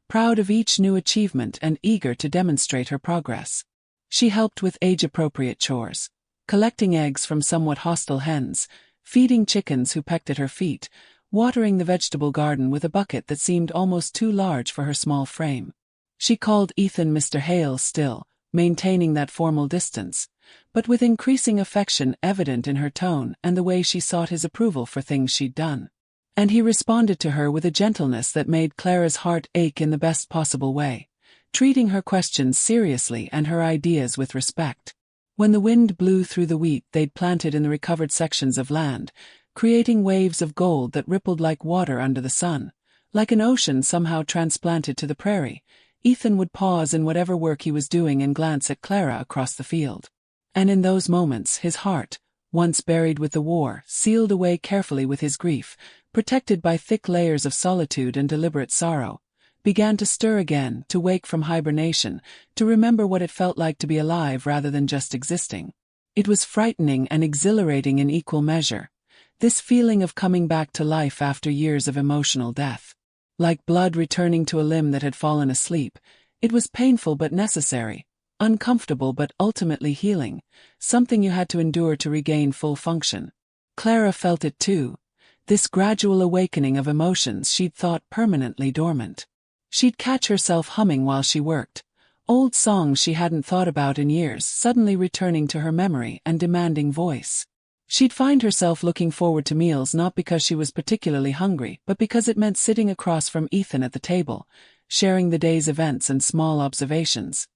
proud of each new achievement and eager to demonstrate her progress. She helped with age-appropriate chores, collecting eggs from somewhat hostile hens, feeding chickens who pecked at her feet, watering the vegetable garden with a bucket that seemed almost too large for her small frame. She called Ethan Mr. Hale still, maintaining that formal distance, but with increasing affection evident in her tone and the way she sought his approval for things she'd done. And he responded to her with a gentleness that made Clara's heart ache in the best possible way, treating her questions seriously and her ideas with respect. When the wind blew through the wheat they'd planted in the recovered sections of land, creating waves of gold that rippled like water under the sun, like an ocean somehow transplanted to the prairie, Ethan would pause in whatever work he was doing and glance at Clara across the field. And in those moments his heart, once buried with the war, sealed away carefully with his grief, protected by thick layers of solitude and deliberate sorrow, began to stir again, to wake from hibernation, to remember what it felt like to be alive rather than just existing. It was frightening and exhilarating in equal measure, this feeling of coming back to life after years of emotional death. Like blood returning to a limb that had fallen asleep, it was painful but necessary, uncomfortable but ultimately healing, something you had to endure to regain full function. Clara felt it too, this gradual awakening of emotions she'd thought permanently dormant. She'd catch herself humming while she worked, old songs she hadn't thought about in years suddenly returning to her memory and demanding voice. She'd find herself looking forward to meals not because she was particularly hungry but because it meant sitting across from Ethan at the table, sharing the day's events and small observations.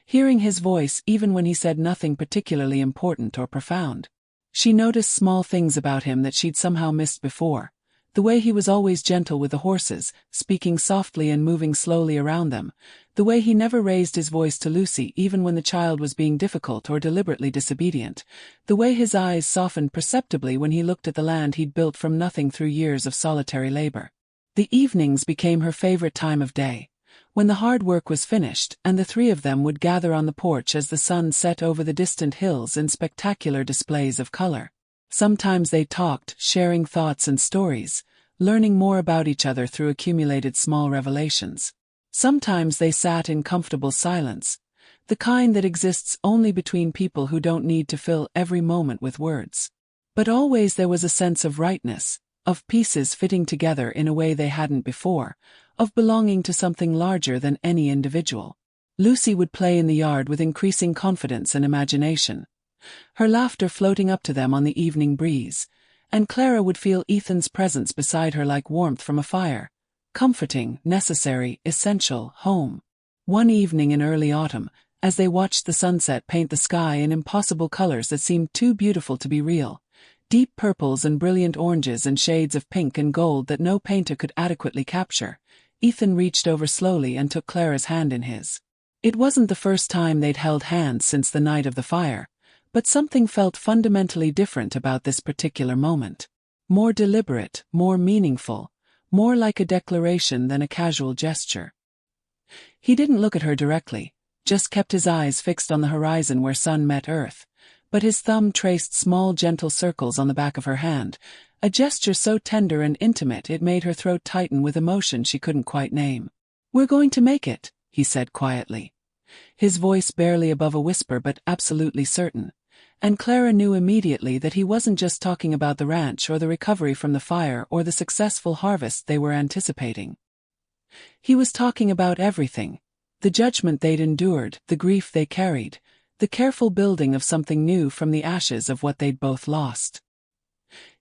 Hearing his voice even when he said nothing particularly important or profound. She noticed small things about him that she'd somehow missed before. The way he was always gentle with the horses, speaking softly and moving slowly around them. The way he never raised his voice to Lucy even when the child was being difficult or deliberately disobedient. The way his eyes softened perceptibly when he looked at the land he'd built from nothing through years of solitary labor. The evenings became her favorite time of day, when the hard work was finished and the three of them would gather on the porch as the sun set over the distant hills in spectacular displays of color. Sometimes they talked, sharing thoughts and stories, learning more about each other through accumulated small revelations. Sometimes they sat in comfortable silence, the kind that exists only between people who don't need to fill every moment with words. But always there was a sense of rightness, of pieces fitting together in a way they hadn't before, of belonging to something larger than any individual. Lucy would play in the yard with increasing confidence and imagination, her laughter floating up to them on the evening breeze, and Clara would feel Ethan's presence beside her like warmth from a fire, comforting, necessary, essential, home. One evening in early autumn, as they watched the sunset paint the sky in impossible colors that seemed too beautiful to be real, deep purples and brilliant oranges and shades of pink and gold that no painter could adequately capture, Ethan reached over slowly and took Clara's hand in his. It wasn't the first time they'd held hands since the night of the fire, but something felt fundamentally different about this particular moment. More deliberate, more meaningful, more like a declaration than a casual gesture. He didn't look at her directly, just kept his eyes fixed on the horizon where sun met earth, but his thumb traced small gentle circles on the back of her hand, a gesture so tender and intimate it made her throat tighten with emotion she couldn't quite name. "We're going to make it," he said quietly, his voice barely above a whisper but absolutely certain. And Clara knew immediately that he wasn't just talking about the ranch or the recovery from the fire or the successful harvest they were anticipating. He was talking about everything, the judgment they'd endured, the grief they carried, the careful building of something new from the ashes of what they'd both lost.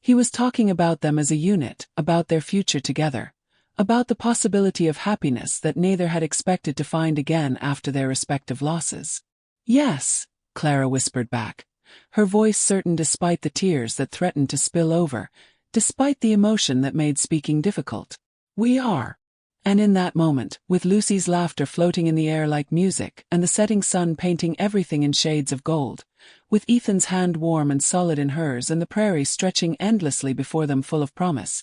He was talking about them as a unit, about their future together, about the possibility of happiness that neither had expected to find again after their respective losses. "Yes," Clara whispered back, her voice certain despite the tears that threatened to spill over, despite the emotion that made speaking difficult. "We are." And in that moment, with Lucy's laughter floating in the air like music and the setting sun painting everything in shades of gold, with Ethan's hand warm and solid in hers and the prairie stretching endlessly before them full of promise,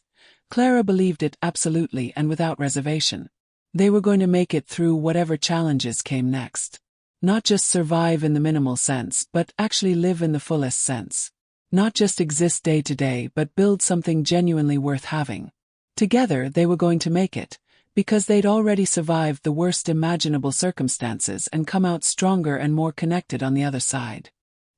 Clara believed it absolutely and without reservation. They were going to make it through whatever challenges came next. Not just survive in the minimal sense, but actually live in the fullest sense. Not just exist day to day, but build something genuinely worth having. Together they were going to make it, because they'd already survived the worst imaginable circumstances and come out stronger and more connected on the other side.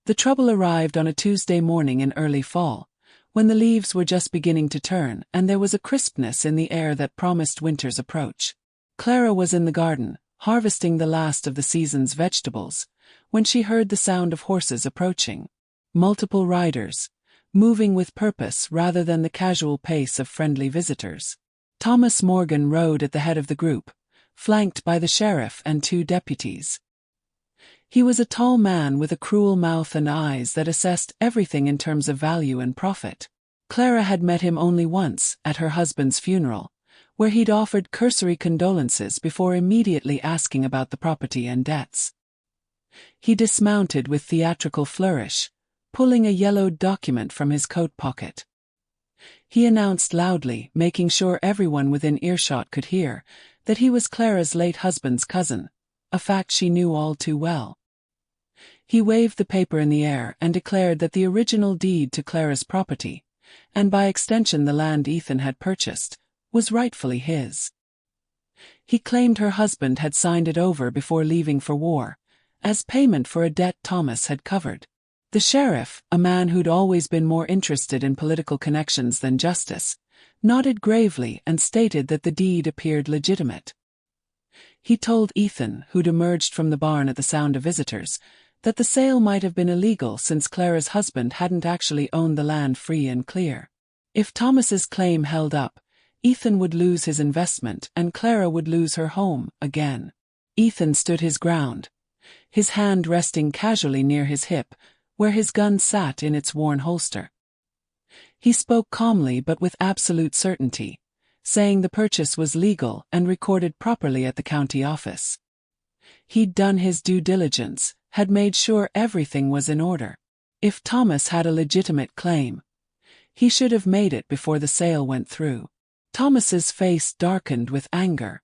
The trouble arrived on a Tuesday morning in early fall, when the leaves were just beginning to turn and there was a crispness in the air that promised winter's approach. Clara was in the garden, harvesting the last of the season's vegetables, when she heard the sound of horses approaching. Multiple riders, moving with purpose rather than the casual pace of friendly visitors. Thomas Morgan rode at the head of the group, flanked by the sheriff and 2 deputies. He was a tall man with a cruel mouth and eyes that assessed everything in terms of value and profit. Clara had met him only once, at her husband's funeral, where he'd offered cursory condolences before immediately asking about the property and debts. He dismounted with theatrical flourish, pulling a yellowed document from his coat pocket. He announced loudly, making sure everyone within earshot could hear, that he was Clara's late husband's cousin, a fact she knew all too well. He waved the paper in the air and declared that the original deed to Clara's property, and by extension the land Ethan had purchased, was rightfully his. He claimed her husband had signed it over before leaving for war, as payment for a debt Thomas had covered. The sheriff, a man who'd always been more interested in political connections than justice, nodded gravely and stated that the deed appeared legitimate. He told Ethan, who'd emerged from the barn at the sound of visitors, that the sale might have been illegal since Clara's husband hadn't actually owned the land free and clear. If Thomas's claim held up, Ethan would lose his investment and Clara would lose her home again. Ethan stood his ground, his hand resting casually near his hip, where his gun sat in its worn holster. He spoke calmly but with absolute certainty, saying the purchase was legal and recorded properly at the county office. He'd done his due diligence, had made sure everything was in order. If Thomas had a legitimate claim, he should have made it before the sale went through. Thomas's face darkened with anger.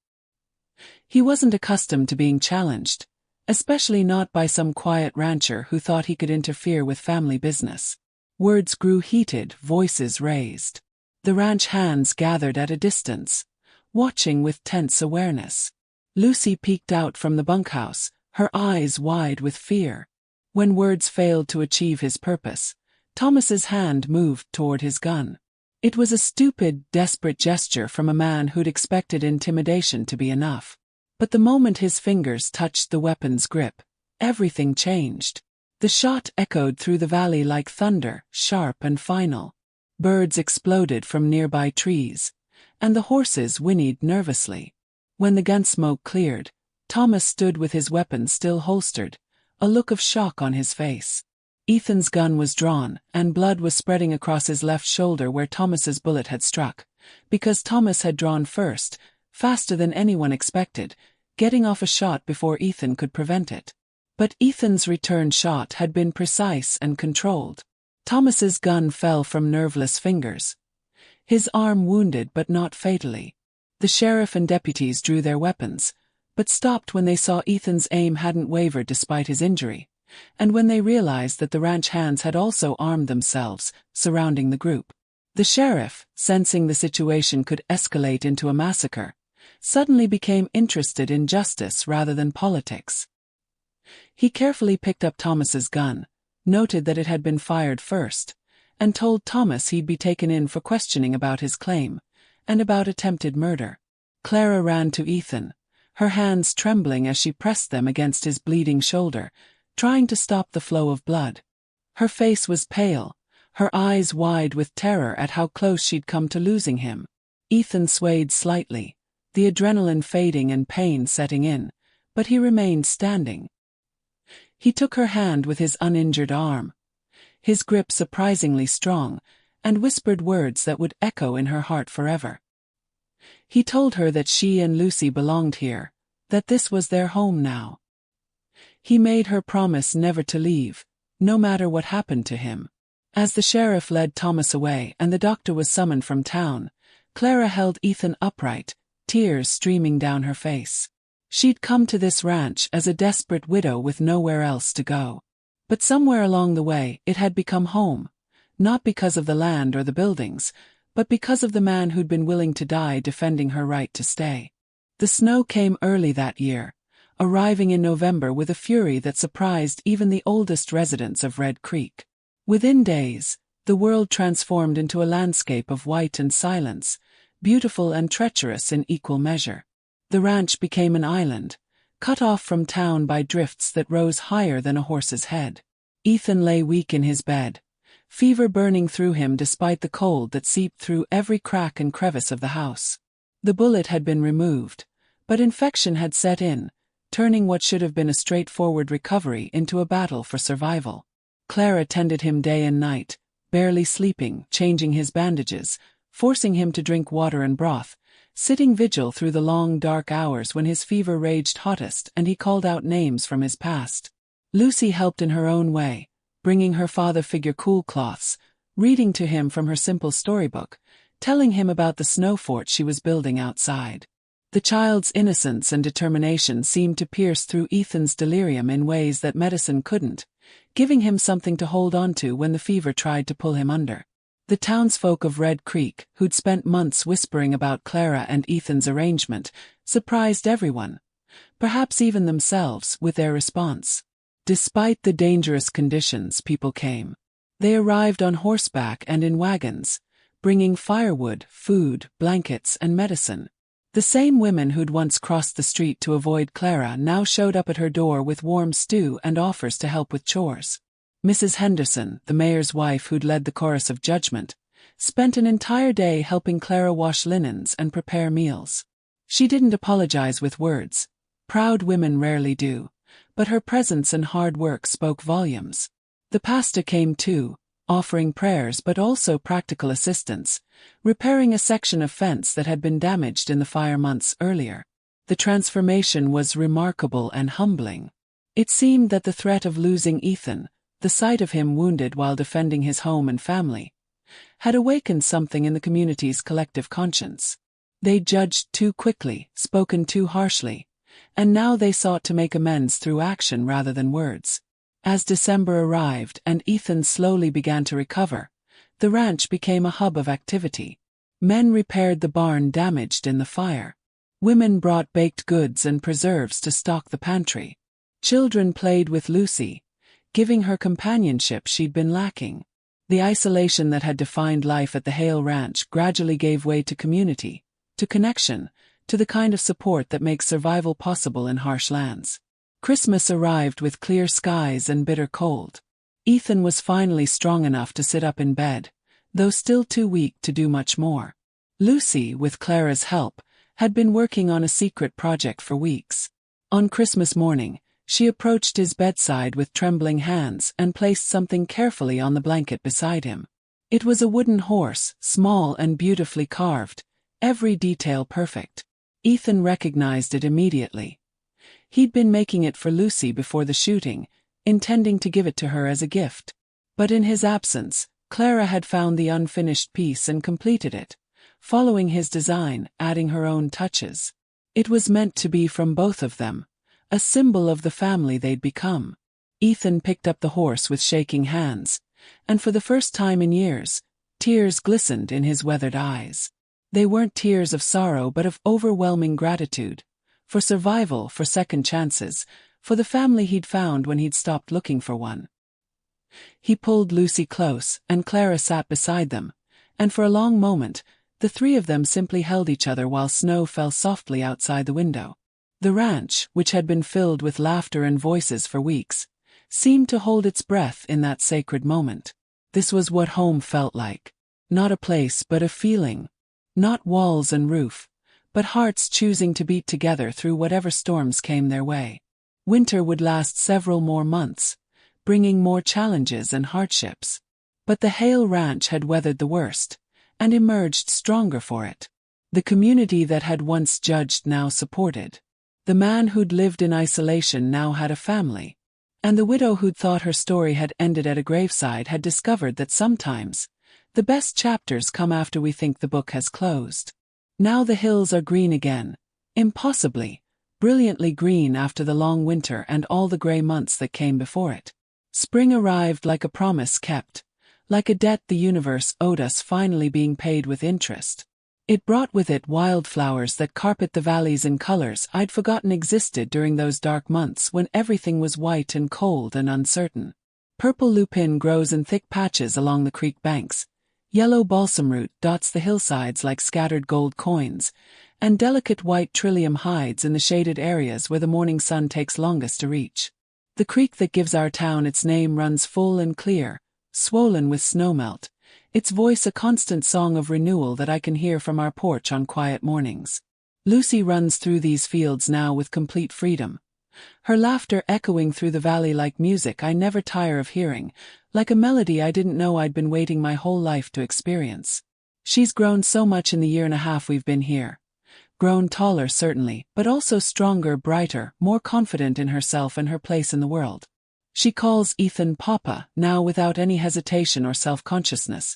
He wasn't accustomed to being challenged, especially not by some quiet rancher who thought he could interfere with family business. Words grew heated, voices raised. The ranch hands gathered at a distance, watching with tense awareness. Lucy peeked out from the bunkhouse, her eyes wide with fear. When words failed to achieve his purpose, Thomas's hand moved toward his gun. It was a stupid, desperate gesture from a man who'd expected intimidation to be enough. But the moment his fingers touched the weapon's grip, everything changed. The shot echoed through the valley like thunder, sharp and final. Birds exploded from nearby trees, and the horses whinnied nervously. When the gun smoke cleared, Thomas stood with his weapon still holstered, a look of shock on his face. Ethan's gun was drawn, and blood was spreading across his left shoulder where Thomas's bullet had struck, because Thomas had drawn first, faster than anyone expected, getting off a shot before Ethan could prevent it. But Ethan's return shot had been precise and controlled. Thomas's gun fell from nerveless fingers, his arm wounded but not fatally. The sheriff and deputies drew their weapons, but stopped when they saw Ethan's aim hadn't wavered despite his injury, and when they realized that the ranch hands had also armed themselves, surrounding the group. The sheriff, sensing the situation could escalate into a massacre, suddenly became interested in justice rather than politics. He carefully picked up Thomas's gun, noted that it had been fired first, and told Thomas he'd be taken in for questioning about his claim, and about attempted murder. Clara ran to Ethan, her hands trembling as she pressed them against his bleeding shoulder, trying to stop the flow of blood. Her face was pale, her eyes wide with terror at how close she'd come to losing him. Ethan swayed slightly, the adrenaline fading and pain setting in, but he remained standing. He took her hand with his uninjured arm, his grip surprisingly strong, and whispered words that would echo in her heart forever. He told her that she and Lucy belonged here, that this was their home now. He made her promise never to leave, no matter what happened to him. As the sheriff led Thomas away and the doctor was summoned from town, Clara held Ethan upright, tears streaming down her face. She'd come to this ranch as a desperate widow with nowhere else to go. But somewhere along the way, it had become home, not because of the land or the buildings, but because of the man who'd been willing to die defending her right to stay. The snow came early that year, arriving in November with a fury that surprised even the oldest residents of Red Creek. Within days, the world transformed into a landscape of white and silence, beautiful and treacherous in equal measure. The ranch became an island, cut off from town by drifts that rose higher than a horse's head. Ethan lay weak in his bed, fever burning through him despite the cold that seeped through every crack and crevice of the house. The bullet had been removed, but infection had set in, turning what should have been a straightforward recovery into a battle for survival. Clara tended him day and night, barely sleeping, changing his bandages, forcing him to drink water and broth, sitting vigil through the long dark hours when his fever raged hottest and he called out names from his past. Lucy helped in her own way, bringing her father figure cool cloths, reading to him from her simple storybook, telling him about the snow fort she was building outside. The child's innocence and determination seemed to pierce through Ethan's delirium in ways that medicine couldn't, giving him something to hold on to when the fever tried to pull him under. The townsfolk of Red Creek, who'd spent months whispering about Clara and Ethan's arrangement, surprised everyone, perhaps even themselves, with their response. Despite the dangerous conditions, people came. They arrived on horseback and in wagons, bringing firewood, food, blankets, and medicine. The same women who'd once crossed the street to avoid Clara now showed up at her door with warm stew and offers to help with chores. Mrs. Henderson, the mayor's wife who'd led the chorus of judgment, spent an entire day helping Clara wash linens and prepare meals. She didn't apologize with words. Proud women rarely do, but her presence and hard work spoke volumes. The pastor came too, offering prayers but also practical assistance, repairing a section of fence that had been damaged in the fire months earlier. The transformation was remarkable and humbling. It seemed that the threat of losing Ethan, the sight of him wounded while defending his home and family, had awakened something in the community's collective conscience. They judged too quickly, spoken too harshly, and now they sought to make amends through action rather than words. As December arrived and Ethan slowly began to recover, the ranch became a hub of activity. Men repaired the barn damaged in the fire. Women brought baked goods and preserves to stock the pantry. Children played with Lucy, giving her companionship she'd been lacking. The isolation that had defined life at the Hale ranch gradually gave way to community, to connection, to the kind of support that makes survival possible in harsh lands. Christmas arrived with clear skies and bitter cold. Ethan was finally strong enough to sit up in bed, though still too weak to do much more. Lucy, with Clara's help, had been working on a secret project for weeks. On Christmas morning, she approached his bedside with trembling hands and placed something carefully on the blanket beside him. It was a wooden horse, small and beautifully carved, every detail perfect. Ethan recognized it immediately. He'd been making it for Lucy before the shooting, intending to give it to her as a gift. But in his absence, Clara had found the unfinished piece and completed it, following his design, adding her own touches. It was meant to be from both of them, a symbol of the family they'd become. Ethan picked up the horse with shaking hands, and for the first time in years, tears glistened in his weathered eyes. They weren't tears of sorrow but of overwhelming gratitude, for survival, for second chances, for the family he'd found when he'd stopped looking for one. He pulled Lucy close, and Clara sat beside them, and for a long moment, the three of them simply held each other while snow fell softly outside the window. The ranch, which had been filled with laughter and voices for weeks, seemed to hold its breath in that sacred moment. This was what home felt like. Not a place but a feeling. Not walls and roof, but hearts choosing to beat together through whatever storms came their way. Winter would last several more months, bringing more challenges and hardships. But the Hale ranch had weathered the worst, and emerged stronger for it. The community that had once judged now supported. The man who'd lived in isolation now had a family. And the widow who'd thought her story had ended at a graveside had discovered that sometimes the best chapters come after we think the book has closed. Now the hills are green again. Impossibly, brilliantly green after the long winter and all the gray months that came before it. Spring arrived like a promise kept, like a debt the universe owed us finally being paid with interest. It brought with it wildflowers that carpet the valleys in colors I'd forgotten existed during those dark months when everything was white and cold and uncertain. Purple lupin grows in thick patches along the creek banks. Yellow balsamroot dots the hillsides like scattered gold coins, and delicate white trillium hides in the shaded areas where the morning sun takes longest to reach. The creek that gives our town its name runs full and clear, swollen with snowmelt, its voice a constant song of renewal that I can hear from our porch on quiet mornings. Lucy runs through these fields now with complete freedom, her laughter echoing through the valley like music I never tire of hearing, like a melody I didn't know I'd been waiting my whole life to experience. She's grown so much in the year and a half we've been here. Grown taller certainly, but also stronger, brighter, more confident in herself and her place in the world. She calls Ethan Papa, now without any hesitation or self-consciousness,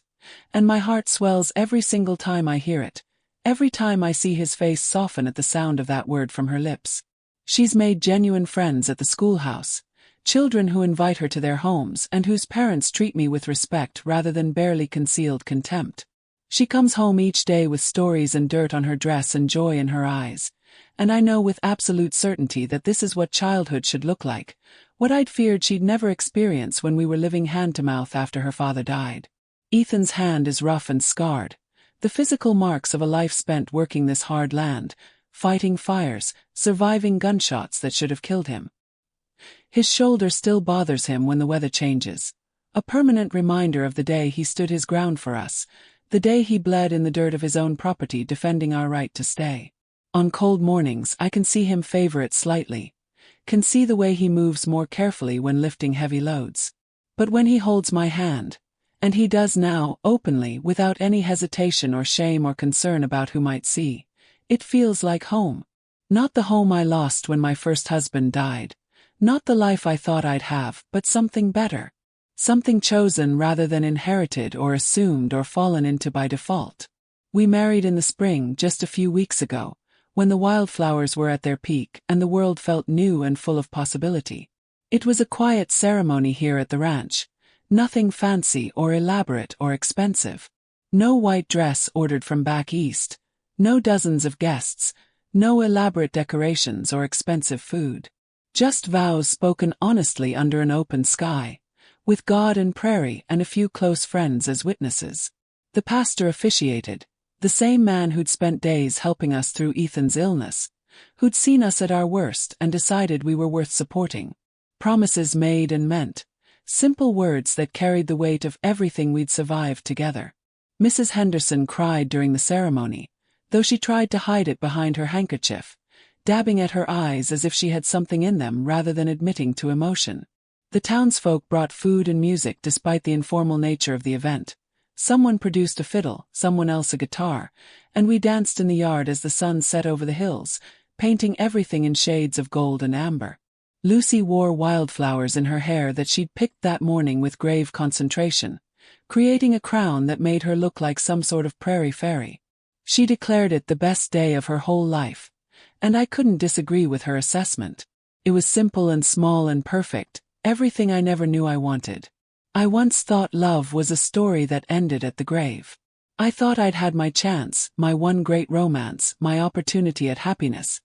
and my heart swells every single time I hear it, every time I see his face soften at the sound of that word from her lips. She's made genuine friends at the schoolhouse, children who invite her to their homes and whose parents treat me with respect rather than barely concealed contempt. She comes home each day with stories and dirt on her dress and joy in her eyes, and I know with absolute certainty that this is what childhood should look like, what I'd feared she'd never experience when we were living hand-to-mouth after her father died. Ethan's hand is rough and scarred, the physical marks of a life spent working this hard land, fighting fires, surviving gunshots that should have killed him. His shoulder still bothers him when the weather changes, a permanent reminder of the day he stood his ground for us, the day he bled in the dirt of his own property defending our right to stay. On cold mornings I can see him favor it slightly, can see the way he moves more carefully when lifting heavy loads. But when he holds my hand, and he does now, openly, without any hesitation or shame or concern about who might see, it feels like home. Not the home I lost when my first husband died, not the life I thought I'd have, but something better. Something chosen rather than inherited or assumed or fallen into by default. We married in the spring just a few weeks ago, when the wildflowers were at their peak and the world felt new and full of possibility. It was a quiet ceremony here at the ranch, nothing fancy or elaborate or expensive. No white dress ordered from back east, no dozens of guests, no elaborate decorations or expensive food. Just vows spoken honestly under an open sky, with God and prairie and a few close friends as witnesses. The pastor officiated, the same man who'd spent days helping us through Ethan's illness, who'd seen us at our worst and decided we were worth supporting. Promises made and meant, simple words that carried the weight of everything we'd survived together. Mrs. Henderson cried during the ceremony, though she tried to hide it behind her handkerchief, dabbing at her eyes as if she had something in them rather than admitting to emotion. The townsfolk brought food and music despite the informal nature of the event. Someone produced a fiddle, someone else a guitar, and we danced in the yard as the sun set over the hills, painting everything in shades of gold and amber. Lucy wore wildflowers in her hair that she'd picked that morning with grave concentration, creating a crown that made her look like some sort of prairie fairy. She declared it the best day of her whole life, and I couldn't disagree with her assessment. It was simple and small and perfect, everything I never knew I wanted. I once thought love was a story that ended at the grave. I thought I'd had my chance, my one great romance, my opportunity at happiness,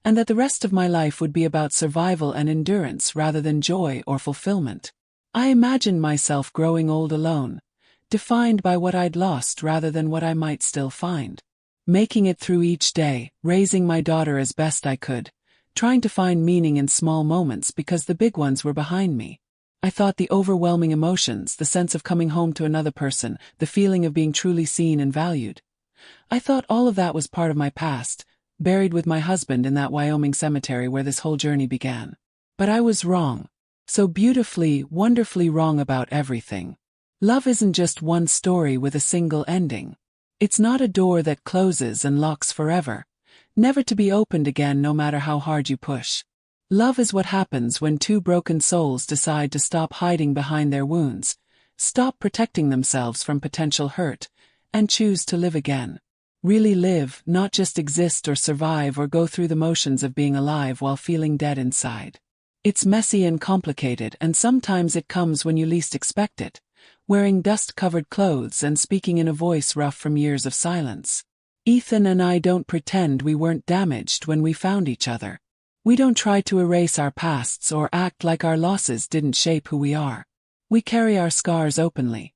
and that the rest of my life would be about survival and endurance rather than joy or fulfillment. I imagined myself growing old alone, defined by what I'd lost rather than what I might still find. Making it through each day, raising my daughter as best I could, trying to find meaning in small moments because the big ones were behind me. I thought the overwhelming emotions, the sense of coming home to another person, the feeling of being truly seen and valued. I thought all of that was part of my past, buried with my husband in that Wyoming cemetery where this whole journey began. But I was wrong. So beautifully, wonderfully wrong about everything. Love isn't just one story with a single ending. It's not a door that closes and locks forever, never to be opened again no matter how hard you push. Love is what happens when two broken souls decide to stop hiding behind their wounds, stop protecting themselves from potential hurt, and choose to live again. Really live, not just exist or survive or go through the motions of being alive while feeling dead inside. It's messy and complicated, and sometimes it comes when you least expect it, wearing dust-covered clothes and speaking in a voice rough from years of silence. Ethan and I don't pretend we weren't damaged when we found each other. We don't try to erase our pasts or act like our losses didn't shape who we are. We carry our scars openly.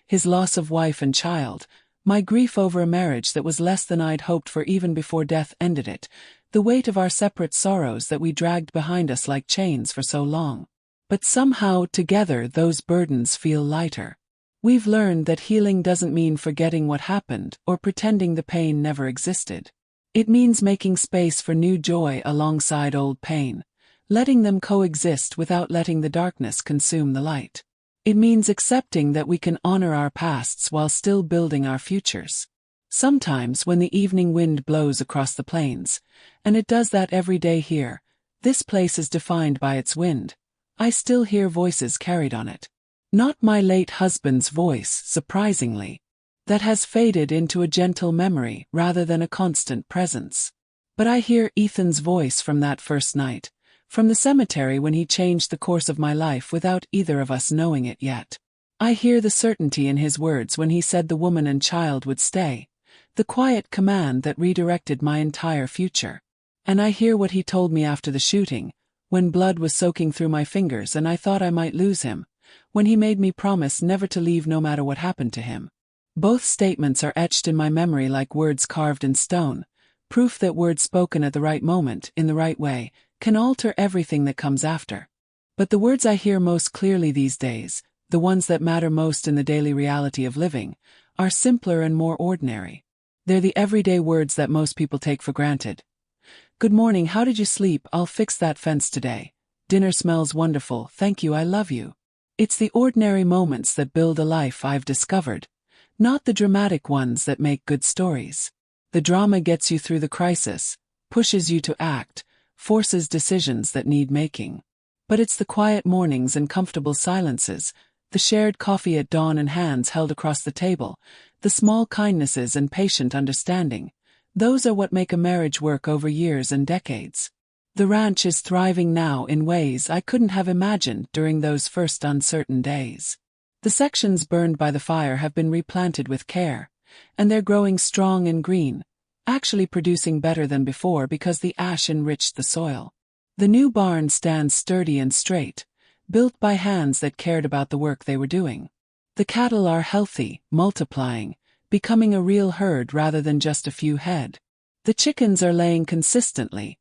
His loss of wife and child, my grief over a marriage that was less than I'd hoped for even before death ended it, the weight of our separate sorrows that we dragged behind us like chains for so long. But somehow, together, those burdens feel lighter. We've learned that healing doesn't mean forgetting what happened or pretending the pain never existed. It means making space for new joy alongside old pain, letting them coexist without letting the darkness consume the light. It means accepting that we can honor our pasts while still building our futures. Sometimes when the evening wind blows across the plains, and it does that every day here, this place is defined by its wind, I still hear voices carried on it. Not my late husband's voice, surprisingly. That has faded into a gentle memory rather than a constant presence. But I hear Ethan's voice from that first night, from the cemetery when he changed the course of my life without either of us knowing it yet. I hear the certainty in his words when he said the woman and child would stay, the quiet command that redirected my entire future. And I hear what he told me after the shooting, when blood was soaking through my fingers and I thought I might lose him, when he made me promise never to leave no matter what happened to him. Both statements are etched in my memory like words carved in stone, proof that words spoken at the right moment, in the right way, can alter everything that comes after. But the words I hear most clearly these days, the ones that matter most in the daily reality of living, are simpler and more ordinary. They're the everyday words that most people take for granted. Good morning, how did you sleep? I'll fix that fence today. Dinner smells wonderful, thank you, I love you. It's the ordinary moments that build a life I've discovered, not the dramatic ones that make good stories. The drama gets you through the crisis, pushes you to act, forces decisions that need making. But it's the quiet mornings and comfortable silences, the shared coffee at dawn and hands held across the table, the small kindnesses and patient understanding. Those are what make a marriage work over years and decades. The ranch is thriving now in ways I couldn't have imagined during those first uncertain days. The sections burned by the fire have been replanted with care, and they're growing strong and green, actually producing better than before because the ash enriched the soil. The new barn stands sturdy and straight, built by hands that cared about the work they were doing. The cattle are healthy, multiplying, becoming a real herd rather than just a few head. The chickens are laying consistently,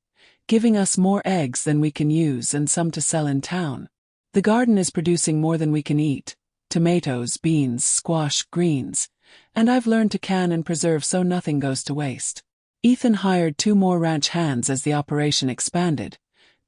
giving us more eggs than we can use and some to sell in town. The garden is producing more than we can eat. Tomatoes, beans, squash, greens, and I've learned to can and preserve so nothing goes to waste. Ethan hired 2 more ranch hands as the operation expanded,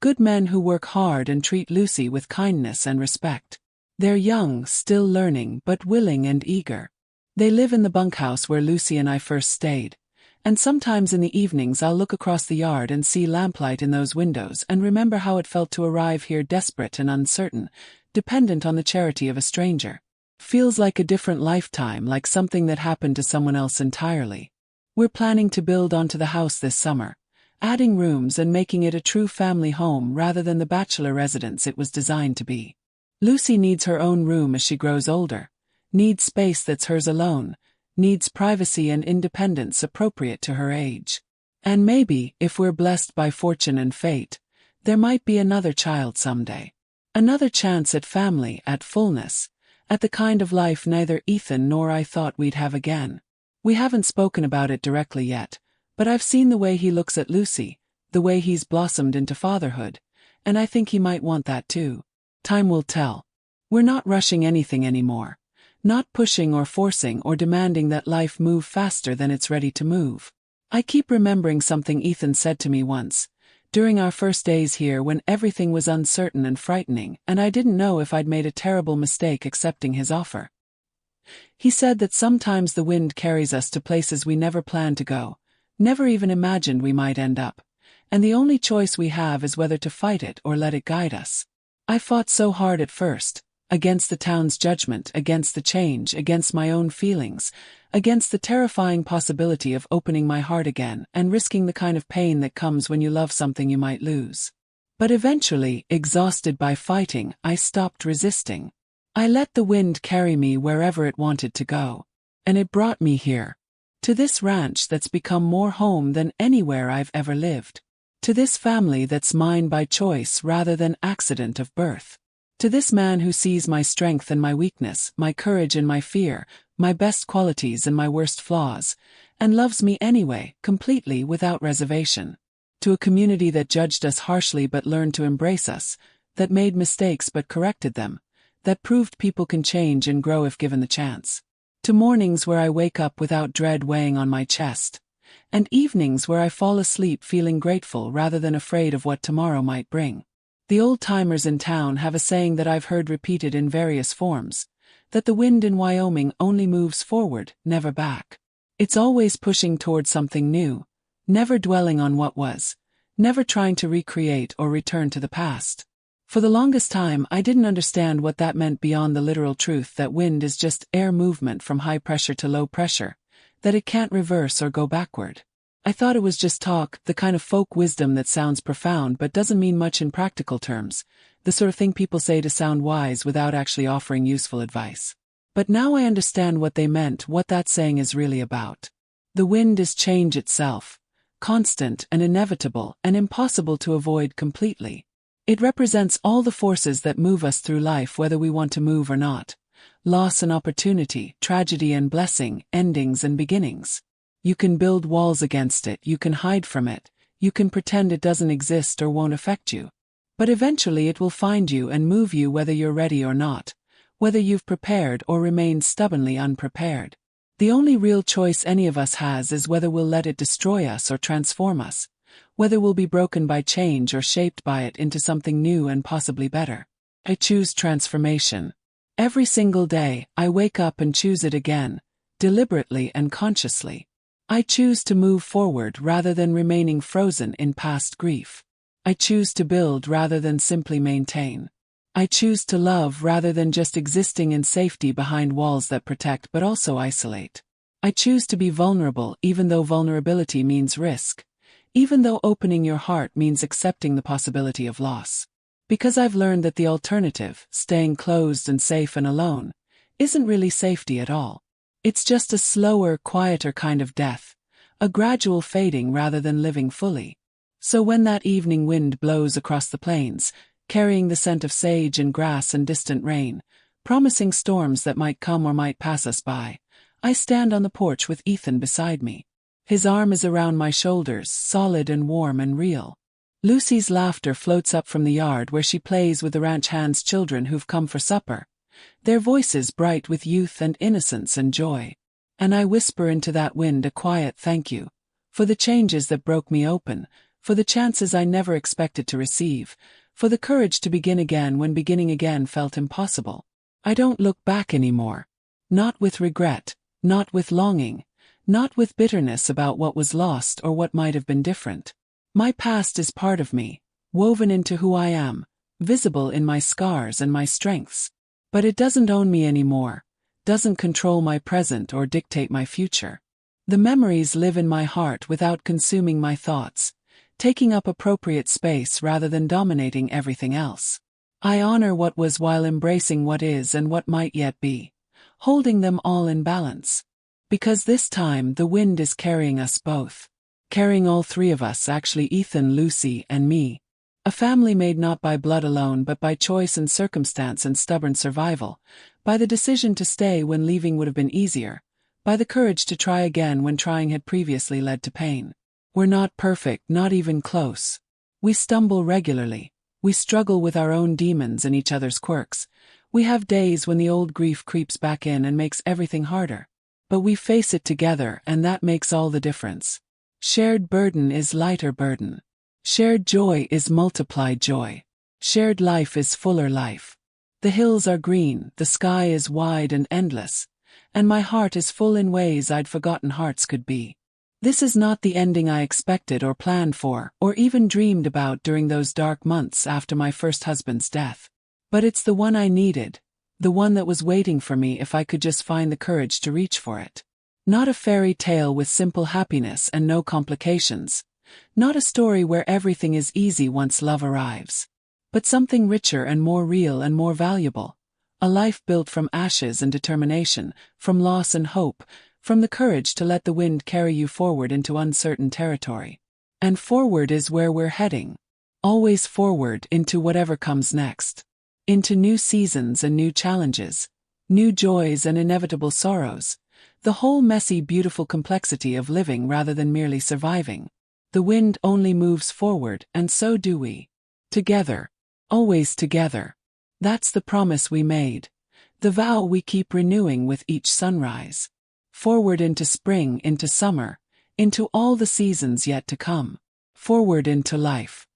good men who work hard and treat Lucy with kindness and respect. They're young, still learning, but willing and eager. They live in the bunkhouse where Lucy and I first stayed, and sometimes in the evenings I'll look across the yard and see lamplight in those windows and remember how it felt to arrive here desperate and uncertain, dependent on the charity of a stranger. Feels like a different lifetime, like something that happened to someone else entirely. We're planning to build onto the house this summer, adding rooms and making it a true family home rather than the bachelor residence it was designed to be. Lucy needs her own room as she grows older, needs space that's hers alone, needs privacy and independence appropriate to her age. And maybe, if we're blessed by fortune and fate, there might be another child someday. Another chance at family, at fullness, at the kind of life neither Ethan nor I thought we'd have again. We haven't spoken about it directly yet, but I've seen the way he looks at Lucy, the way he's blossomed into fatherhood, and I think he might want that too. Time will tell. We're not rushing anything anymore, not pushing or forcing or demanding that life move faster than it's ready to move. I keep remembering something Ethan said to me once, during our first days here when everything was uncertain and frightening and I didn't know if I'd made a terrible mistake accepting his offer. He said that sometimes the wind carries us to places we never planned to go, never even imagined we might end up, and the only choice we have is whether to fight it or let it guide us. I fought so hard at first, against the town's judgment, against the change, against my own feelings, against the terrifying possibility of opening my heart again and risking the kind of pain that comes when you love something you might lose. But eventually, exhausted by fighting, I stopped resisting. I let the wind carry me wherever it wanted to go. And it brought me here. To this ranch that's become more home than anywhere I've ever lived. To this family that's mine by choice rather than accident of birth. To this man who sees my strength and my weakness, my courage and my fear, my best qualities and my worst flaws, and loves me anyway, completely without reservation. To a community that judged us harshly but learned to embrace us, that made mistakes but corrected them, that proved people can change and grow if given the chance. To mornings where I wake up without dread weighing on my chest, and evenings where I fall asleep feeling grateful rather than afraid of what tomorrow might bring. The old-timers in town have a saying that I've heard repeated in various forms, that the wind in Wyoming only moves forward, never back. It's always pushing toward something new, never dwelling on what was, never trying to recreate or return to the past. For the longest time I didn't understand what that meant beyond the literal truth that wind is just air movement from high pressure to low pressure, that it can't reverse or go backward. I thought it was just talk, the kind of folk wisdom that sounds profound but doesn't mean much in practical terms, the sort of thing people say to sound wise without actually offering useful advice. But now I understand what they meant, what that saying is really about. The wind is change itself, constant and inevitable and impossible to avoid completely. It represents all the forces that move us through life whether we want to move or not. Loss and opportunity, tragedy and blessing, endings and beginnings. You can build walls against it, you can hide from it, you can pretend it doesn't exist or won't affect you. But eventually it will find you and move you whether you're ready or not, whether you've prepared or remained stubbornly unprepared. The only real choice any of us has is whether we'll let it destroy us or transform us, whether we'll be broken by change or shaped by it into something new and possibly better. I choose transformation. Every single day, I wake up and choose it again, deliberately and consciously. I choose to move forward rather than remaining frozen in past grief. I choose to build rather than simply maintain. I choose to love rather than just existing in safety behind walls that protect but also isolate. I choose to be vulnerable even though vulnerability means risk, even though opening your heart means accepting the possibility of loss. Because I've learned that the alternative, staying closed and safe and alone, isn't really safety at all. It's just a slower, quieter kind of death, a gradual fading rather than living fully. So when that evening wind blows across the plains, carrying the scent of sage and grass and distant rain, promising storms that might come or might pass us by, I stand on the porch with Ethan beside me. His arm is around my shoulders, solid and warm and real. Lucy's laughter floats up from the yard where she plays with the ranch hand's children who've come for supper, their voices bright with youth and innocence and joy. And I whisper into that wind a quiet thank you, for the changes that broke me open, for the chances I never expected to receive, for the courage to begin again when beginning again felt impossible. I don't look back anymore. Not with regret, not with longing, not with bitterness about what was lost or what might have been different. My past is part of me, woven into who I am, visible in my scars and my strengths. But it doesn't own me anymore, doesn't control my present or dictate my future. The memories live in my heart without consuming my thoughts, taking up appropriate space rather than dominating everything else. I honor what was while embracing what is and what might yet be, holding them all in balance. Because this time the wind is carrying us both. Carrying all three of us, actually Ethan, Lucy, and me. A family made not by blood alone but by choice and circumstance and stubborn survival, by the decision to stay when leaving would have been easier, by the courage to try again when trying had previously led to pain. We're not perfect, not even close. We stumble regularly. We struggle with our own demons and each other's quirks. We have days when the old grief creeps back in and makes everything harder. But we face it together, and that makes all the difference. Shared burden is lighter burden. Shared joy is multiplied joy. Shared life is fuller life. The hills are green, the sky is wide and endless, and my heart is full in ways I'd forgotten hearts could be. This is not the ending I expected or planned for, or even dreamed about during those dark months after my first husband's death. But it's the one I needed, the one that was waiting for me if I could just find the courage to reach for it. Not a fairy tale with simple happiness and no complications. Not a story where everything is easy once love arrives. But something richer and more real and more valuable. A life built from ashes and determination, from loss and hope, from the courage to let the wind carry you forward into uncertain territory. And forward is where we're heading. Always forward into whatever comes next. Into new seasons and new challenges. New joys and inevitable sorrows. The whole messy, beautiful complexity of living rather than merely surviving. The wind only moves forward, and so do we. Together. Always together. That's the promise we made. The vow we keep renewing with each sunrise. Forward into spring, into summer, into all the seasons yet to come. Forward into life.